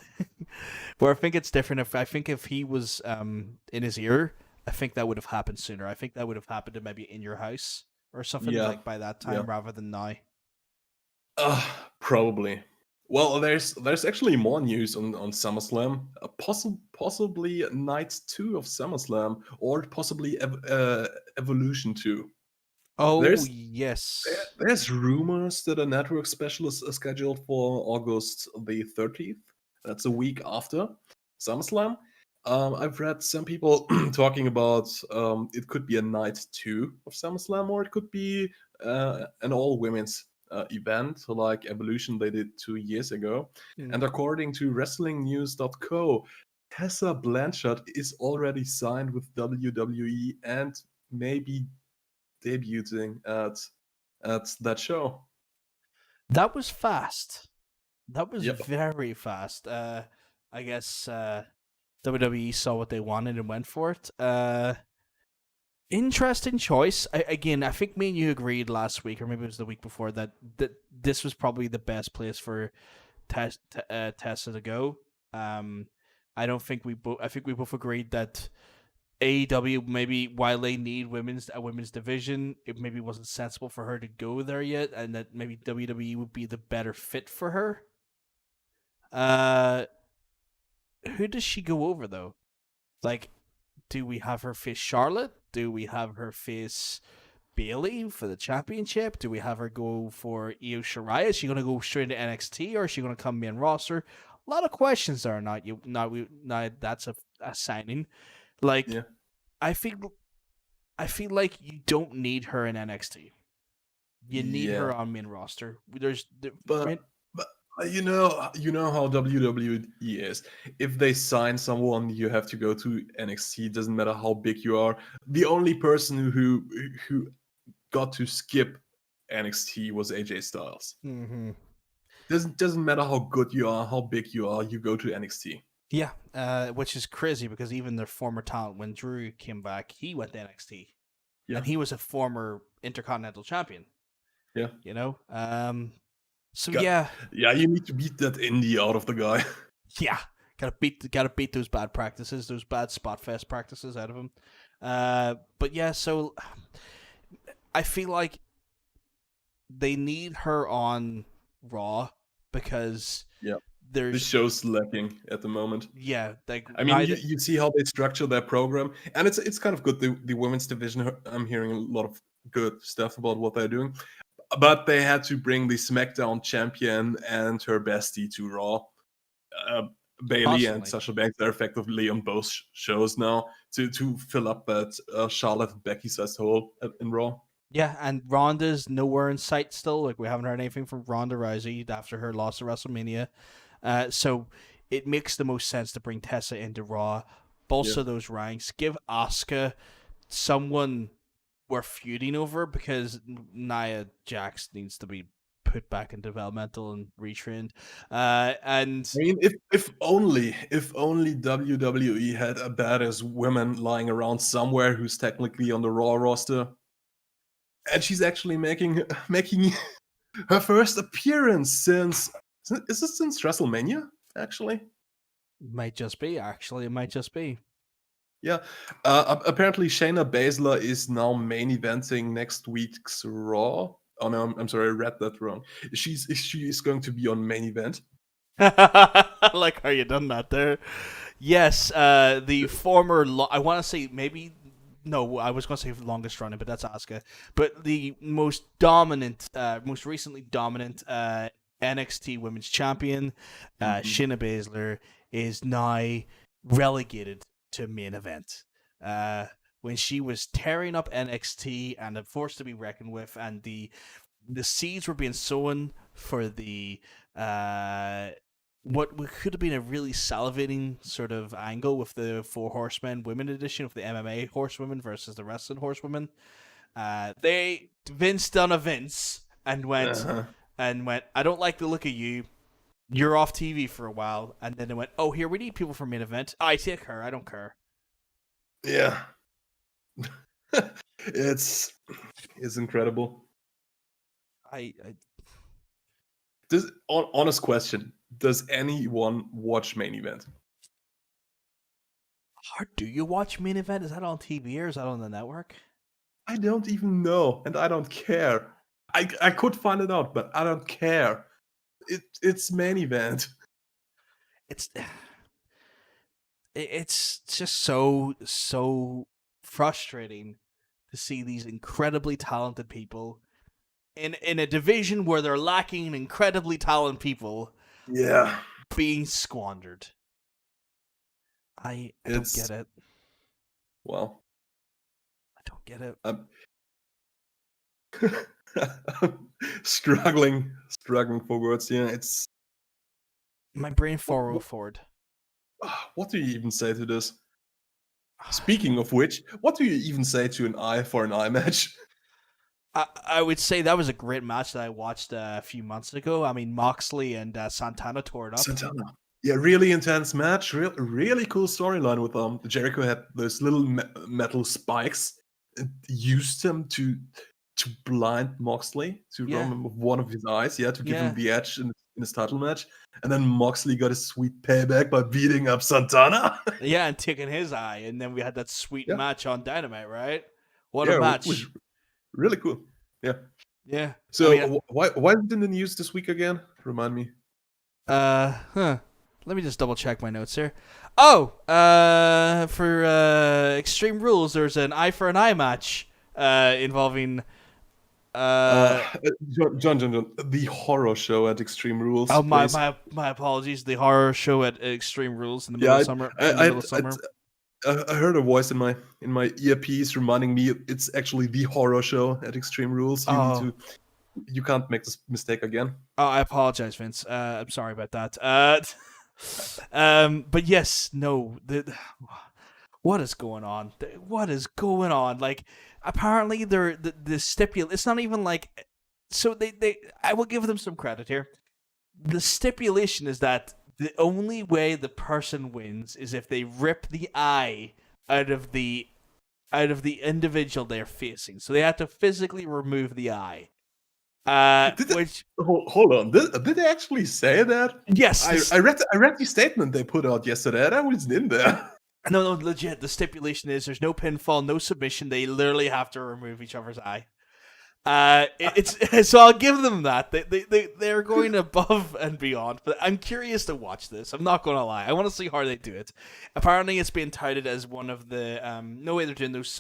where I think it's different. If he was in his ear, I think that would have happened sooner. I think that would have happened to maybe in your house or something like by that time rather than now. Probably. Well, there's actually more news on SummerSlam. Possibly Night 2 of SummerSlam, or possibly Evolution 2. Oh, There's yes. there's rumors that a network special is scheduled for August the 30th. That's a week after SummerSlam. I've read some people talking about it could be a night 2 of SummerSlam, or it could be an all women's event like Evolution they did 2 years ago. Mm. And according to WrestlingNews.co, Tessa Blanchard is already signed with WWE and maybe debuting at that show. That was fast. That was Yep. very fast. I guess WWE saw what they wanted and went for it. Interesting choice. I think me and you agreed last week, or maybe it was the week before, that this was probably the best place for Tessa to go. I don't think we both. I think we both agreed that AEW, maybe while they need a women's division, it maybe wasn't sensible for her to go there yet, and that maybe WWE would be the better fit for her. Uh, who does she go over though? Like, do we have her face Charlotte? Do we have her face Bailey for the championship? Do we have her go for Io Shirai? Is she going to go straight into NXT, or is she going to come main roster? A lot of questions there. Not that's a signing. Like, Yeah. I feel like you don't need her in NXT. You need Yeah. her on main roster. But you know how WWE is. If they sign someone, you have to go to NXT. Doesn't matter how big you are. The only person who got to skip NXT was AJ Styles. Mm-hmm. Doesn't matter how good you are, how big you are. You go to NXT. Yeah, which is crazy because even their former talent, when Drew came back, he went to NXT, Yeah. and he was a former Intercontinental Champion. Yeah. You know, so Got- yeah, Yeah, you need to beat that indie out of the guy. yeah, gotta beat those bad practices, those bad spot fest practices out of him. But yeah, so I feel like they need her on Raw because Yeah. The there's show's lacking at the moment. yeah, like I mean, you see how they structure their program, and it's kind of good. The women's division, I'm hearing a lot of good stuff about what they're doing, but they had to bring the SmackDown champion and her bestie to Raw. Bailey and constantly. Sasha Banks are effectively on both shows now to fill up that Charlotte and Becky sized hole in Raw. Yeah, and Ronda's nowhere in sight still. Like we haven't heard anything from Ronda Rousey after her loss at WrestleMania. So it makes the most sense to bring Tessa into Raw, bolster those ranks, give Asuka someone we're feuding over because Nia Jax needs to be put back in developmental and retrained. And I mean, if only WWE had a badass woman lying around somewhere who's technically on the Raw roster, and she's actually making her first appearance since is it since WrestleMania actually? might just be actually, it might just be. Yeah. Apparently, Shayna Baszler is now main eventing next week's Raw. Oh no, I'm sorry, I read that wrong. She is going to be on main event. I like how you done that there. Yes, the former. I want to say maybe. No, I was going to say longest running, but that's Asuka. But the most dominant, most recently dominant NXT Women's Champion, Shayna Baszler, is now relegated to main event. When she was tearing up NXT and a force to be reckoned with, and the seeds were being sown for the what could have been a really salivating sort of angle with the Four Horsemen Women edition of the MMA Horsewomen versus the Wrestling Horsewomen. Vince done a Vince and went I don't like the look of you. You're off TV for a while, and then they went, oh, here we need people for main event. I take her. I don't care. Yeah. it's incredible. I Honest question: does anyone watch main event? do you watch main event? Is that on TV or is that on the network? I don't even know, and I don't care. I could find it out, but I don't care. It's main event. It's it's just so frustrating to see these incredibly talented people in a division where they're lacking incredibly talented people Yeah, being squandered. I don't it's get it. well. I don't get it. I'm struggling for words here. It's My brain what, forward. what do you even say to this? Speaking of which, what do you even say to an eye for an eye match? I would say that was a great match that I watched a few months ago. I mean, Moxley and Santana tore it up. Santana. Yeah, really intense match. Really cool storyline with Jericho had those little metal spikes and used them to blind Moxley to rob him of one of his eyes. Yeah, to give him the edge in his title match. And then Moxley got a sweet payback by beating up Santana. Yeah, and taking his eye, and then we had that sweet match on Dynamite, right? What a match! Was really cool. Yeah. Yeah. So I mean, why is it in the news this week again? Remind me. Let me just double check my notes here. Oh, for Extreme Rules, there's an eye for an eye match involving John, the horror show at Extreme Rules. Oh, my apologies. The horror show at Extreme Rules in the middle of summer. I heard a voice in my earpiece reminding me it's actually the horror show at Extreme Rules. You can't make this mistake again. Oh, I apologize, Vince. I'm sorry about that. But yes, no. What is going on? What is going on? Like, apparently the stipulation. It's not even like. So they. I will give them some credit here. The stipulation is that the only way the person wins is if they rip the eye out of the individual they're facing. So they have to physically remove the eye. Hold on. Did they actually say that? Yes. I read the statement they put out yesterday. That wasn't in there. No, legit. The stipulation is there's no pinfall, no submission. They literally have to remove each other's eye. It's so I'll give them that. They're going above and beyond. But I'm curious to watch this. I'm not going to lie. I want to see how they do it. Apparently, it's being touted as one of the no way they're doing those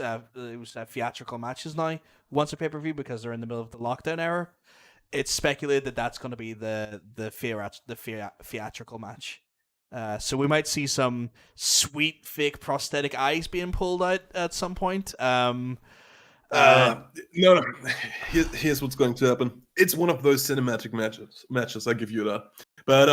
theatrical matches now once a pay-per-view because they're in the middle of the lockdown era. It's speculated that that's going to be the theatrical match. So we might see some sweet fake prosthetic eyes being pulled out at some point. No. Here's what's going to happen. It's one of those cinematic matches. I give you that. But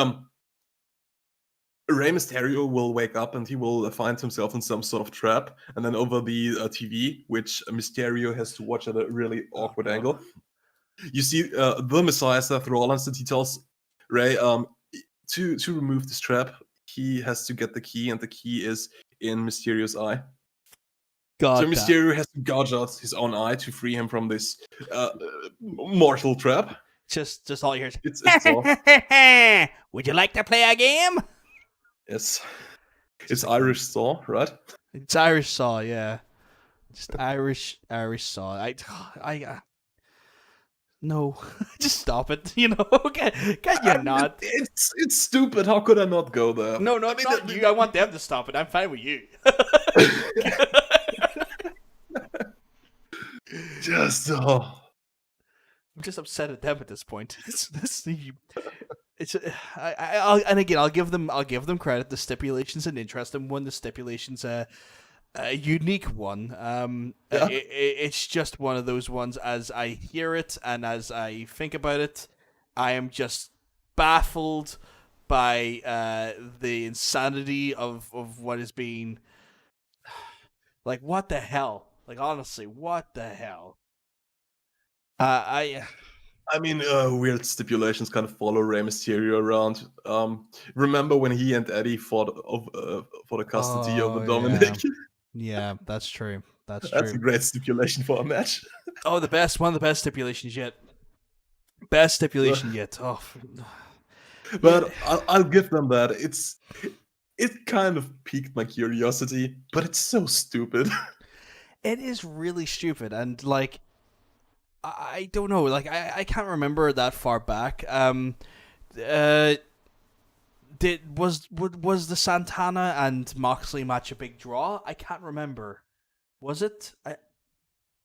Rey Mysterio will wake up and he will find himself in some sort of trap, and then over the TV, which Mysterio has to watch at a really awkward angle, you see the Messiah Seth Rollins, and he tells Rey to remove this trap, he has to get the key, and the key is in Mysterio's eye. So Mysterio has to gouge out his own eye to free him from this mortal trap. Just all you hear is, it's all. Would you like to play a game? Yes. It's Irish Saw, right? It's Irish Saw, yeah. Just Irish Saw. I no, just stop it. You know, can you not? It's stupid. How could I not go there? No, not you. I want them to stop it. I'm fine with you. I'm just upset at them at this point. I'll give them credit. The stipulation's an interesting one. The stipulation's a unique one. It's just one of those ones. As I hear it and as I think about it, I am just baffled by the insanity of what is being. Like, what the hell? Like, honestly, what the hell? I mean, weird stipulations kind of follow Rey Mysterio around. Remember when he and Eddie fought for the custody over Dominic? Yeah, that's true. That's a great stipulation for a match. Oh, one of the best stipulations yet. Best stipulation yet. Oh, but I'll give them that. It kind of piqued my curiosity, but it's so stupid. It is really stupid, and like, I don't know. Like I can't remember that far back. Uh, was the Santana and Moxley match a big draw? I can't remember. Was it?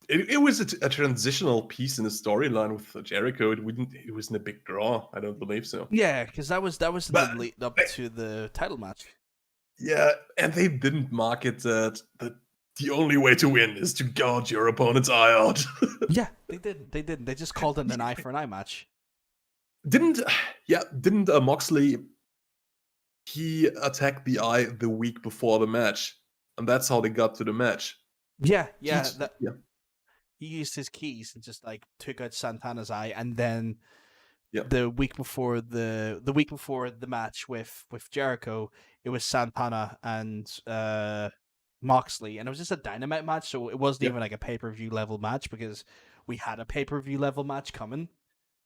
It was a transitional piece in the storyline with Jericho. It wasn't a big draw. I don't believe so. Yeah, because that was in the But lead up to the title match. yeah, and they didn't market that the only way to win is to gouge your opponent's eye out. Yeah, they did. They didn't. They just called it an eye for an eye match. didn't didn't Moxley, he attacked the eye the week before the match, and that's how they got to the match. Yeah, He, yeah. yeah, He used his keys and just like took out Santana's eye, and then yeah, the week before the match with Jericho, it was Santana and Moxley, and it was just a Dynamite match, so it wasn't yeah. even like a pay-per-view level match because we had a pay-per-view level match coming.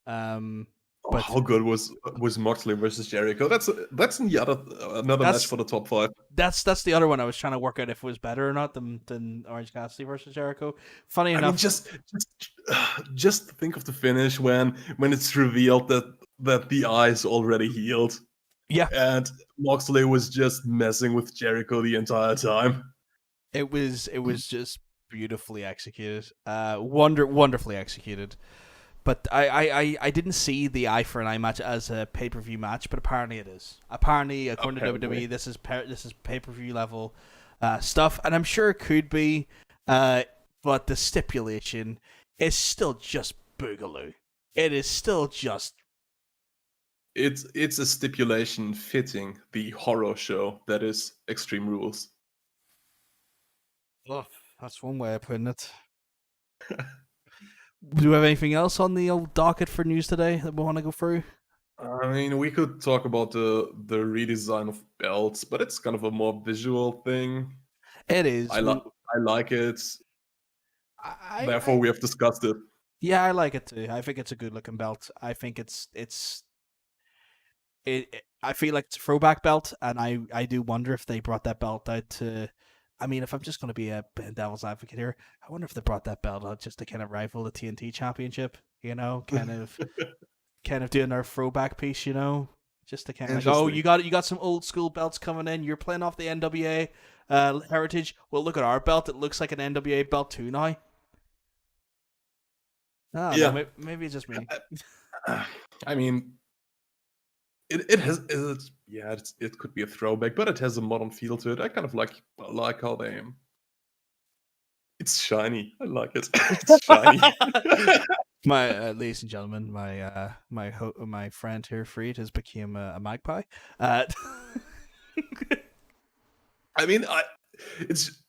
Oh, But how good was Moxley versus Jericho? That's in the another match that's for the top 5. that's the other one I was trying to work out if it was better or not than Orange Cassidy versus Jericho. Funny I enough, mean, just think of the finish when it's revealed that the eye is already healed, yeah, and Moxley was just messing with Jericho the entire time. it was just beautifully executed, wonderfully executed. But I didn't see the eye for an eye match as a pay per view match, but apparently it is. Apparently, according to WWE, this is pay per view level stuff, and I'm sure it could be. But the stipulation is still just boogaloo. It is still just. It's a stipulation fitting the horror show that is Extreme Rules. Oh, that's one way of putting it. Do we have anything else on the old docket for news today that we want to go through? I mean, we could talk about the redesign of belts, but it's kind of a more visual thing. It is. I like it. Therefore, we have discussed it. Yeah, I like it too. I think it's a good looking belt. I think I feel like it's a throwback belt, and I do wonder if they brought that belt out to. I mean, if I'm just going to be a devil's advocate here, I wonder if they brought that belt out just to kind of rival the TNT Championship. You know, kind of doing our throwback piece. You know, just to kind of like, oh, you got some old school belts coming in. You're playing off the NWA heritage. Well, look at our belt. It looks like an NWA belt too now. Oh, yeah, no, maybe it's just me. I mean, it could be a throwback, but it has a modern feel to it. I kind of like how they. It's shiny. I like it. It's shiny. My ladies and gentlemen, my friend here, Freed, has become a magpie. I mean,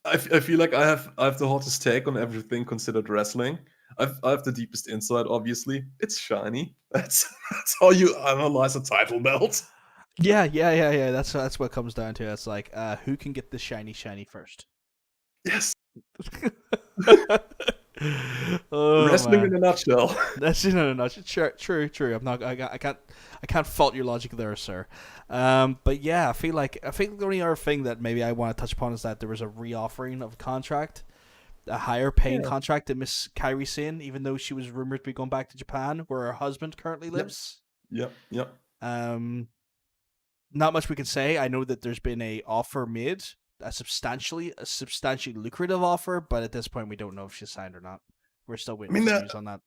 I feel like I have the hottest take on everything considered wrestling. I have the deepest insight. Obviously, it's shiny. That's how you analyze a title belt. Yeah. That's what it comes down to. It's like, who can get the shiny first? Yes. Wrestling in a nutshell. That's in a nutshell. True. I can't fault your logic there, sir. But yeah, I think the only other thing that maybe I want to touch upon is that there was a reoffering of a contract, a higher paying contract that Miss Kairi Sane, even though she was rumored to be going back to Japan, where her husband currently lives. Yep. Not much we can say. I know that there's been a offer made, a substantially lucrative offer, but at this point we don't know if she's signed or not. We're still waiting for news on that.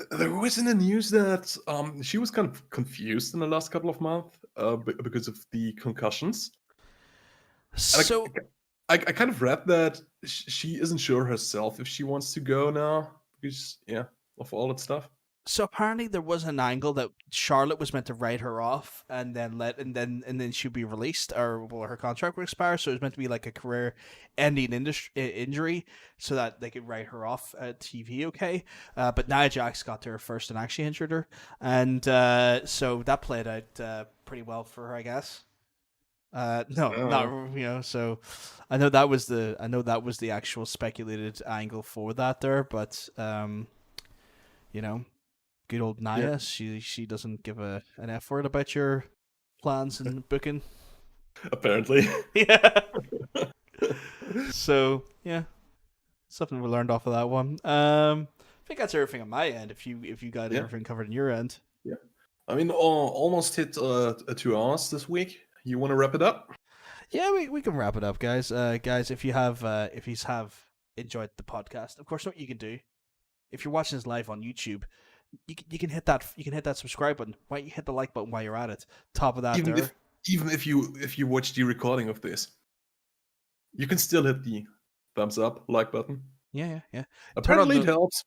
There was in the news that she was kind of confused in the last couple of months because of the concussions. So I kind of read that she isn't sure herself if she wants to go now because of all that stuff. So apparently there was an angle that Charlotte was meant to write her off and then she'd be released, or her contract would expire. So it was meant to be like a career-ending injury, so that they could write her off at TV. Okay, but Nia Jax got to her first and actually injured her, and so that played out pretty well for her, I guess. Not So I know that was the actual speculated angle for that there, but good old Nia, she doesn't give an F word about your plans and booking. Apparently. Yeah. So, yeah. Something we learned off of that one. think that's everything on my end. If you got everything covered on your end. Yeah. I mean, almost hit 2 hours this week. You want to wrap it up? Yeah, we can wrap it up, guys. Guys, if you have enjoyed the podcast, of course, what you can do, if you're watching this live on YouTube, you can hit that subscribe button. Why don't you hit the like button while you're at it? Top of that, even if you watch the recording of this, you can still hit the thumbs up, like button. Yeah. Apparently, it helps.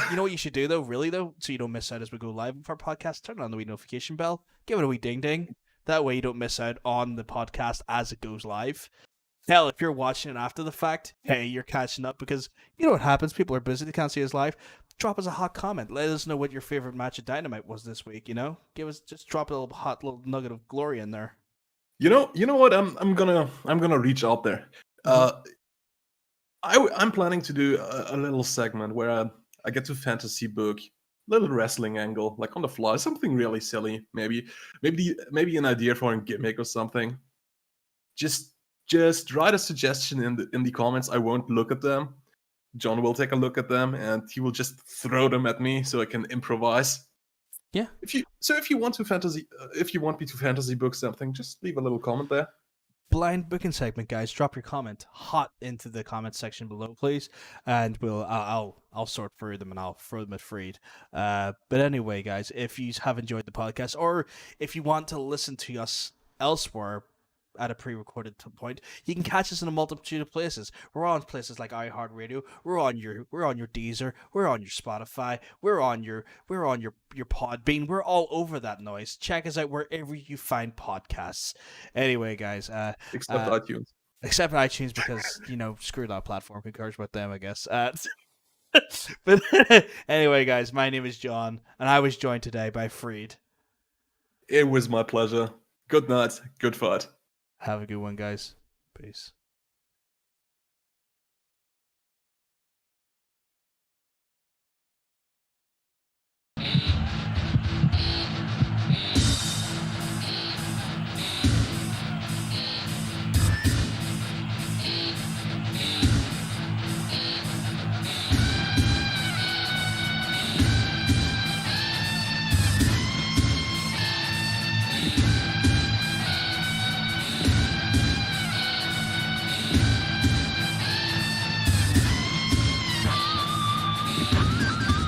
You know what you should do though, really though, so you don't miss out as we go live with our podcast. Turn on the wee notification bell, give it a wee ding ding. That way you don't miss out on the podcast as it goes live. Hell, if you're watching it after the fact, hey, you're catching up because you know what happens. People are busy; they can't see us live. Drop us a hot comment. Let us know what your favorite match of Dynamite was this week. You know, just drop a little hot little nugget of glory in there. You know what? I'm gonna reach out there. I'm planning to do a little segment where I get to fantasy book little wrestling angle, like on the fly, something really silly, maybe an idea for a gimmick or something. Just write a suggestion in the comments. I won't look at them. John will take a look at them and he will just throw them at me so I can improvise. Yeah. If you want me to fantasy book something, just leave a little comment there. Blind booking segment, guys. Drop your comment hot into the comment section below, please, and I'll sort through them and I'll throw them at Freed. But anyway, guys, if you have enjoyed the podcast, or if you want to listen to us elsewhere at a pre-recorded point, you can catch us in a multitude of places. We're on places like iHeartRadio. We're on your Deezer. We're on your Spotify. We're on your Podbean. We're all over that noise. Check us out wherever you find podcasts. Anyway, guys, except iTunes. Except iTunes because screw that platform. Who cares about them? I guess. But anyway, guys, my name is John, and I was joined today by Freed. It was my pleasure. Good night. Good fight. Have a good one, guys. Peace.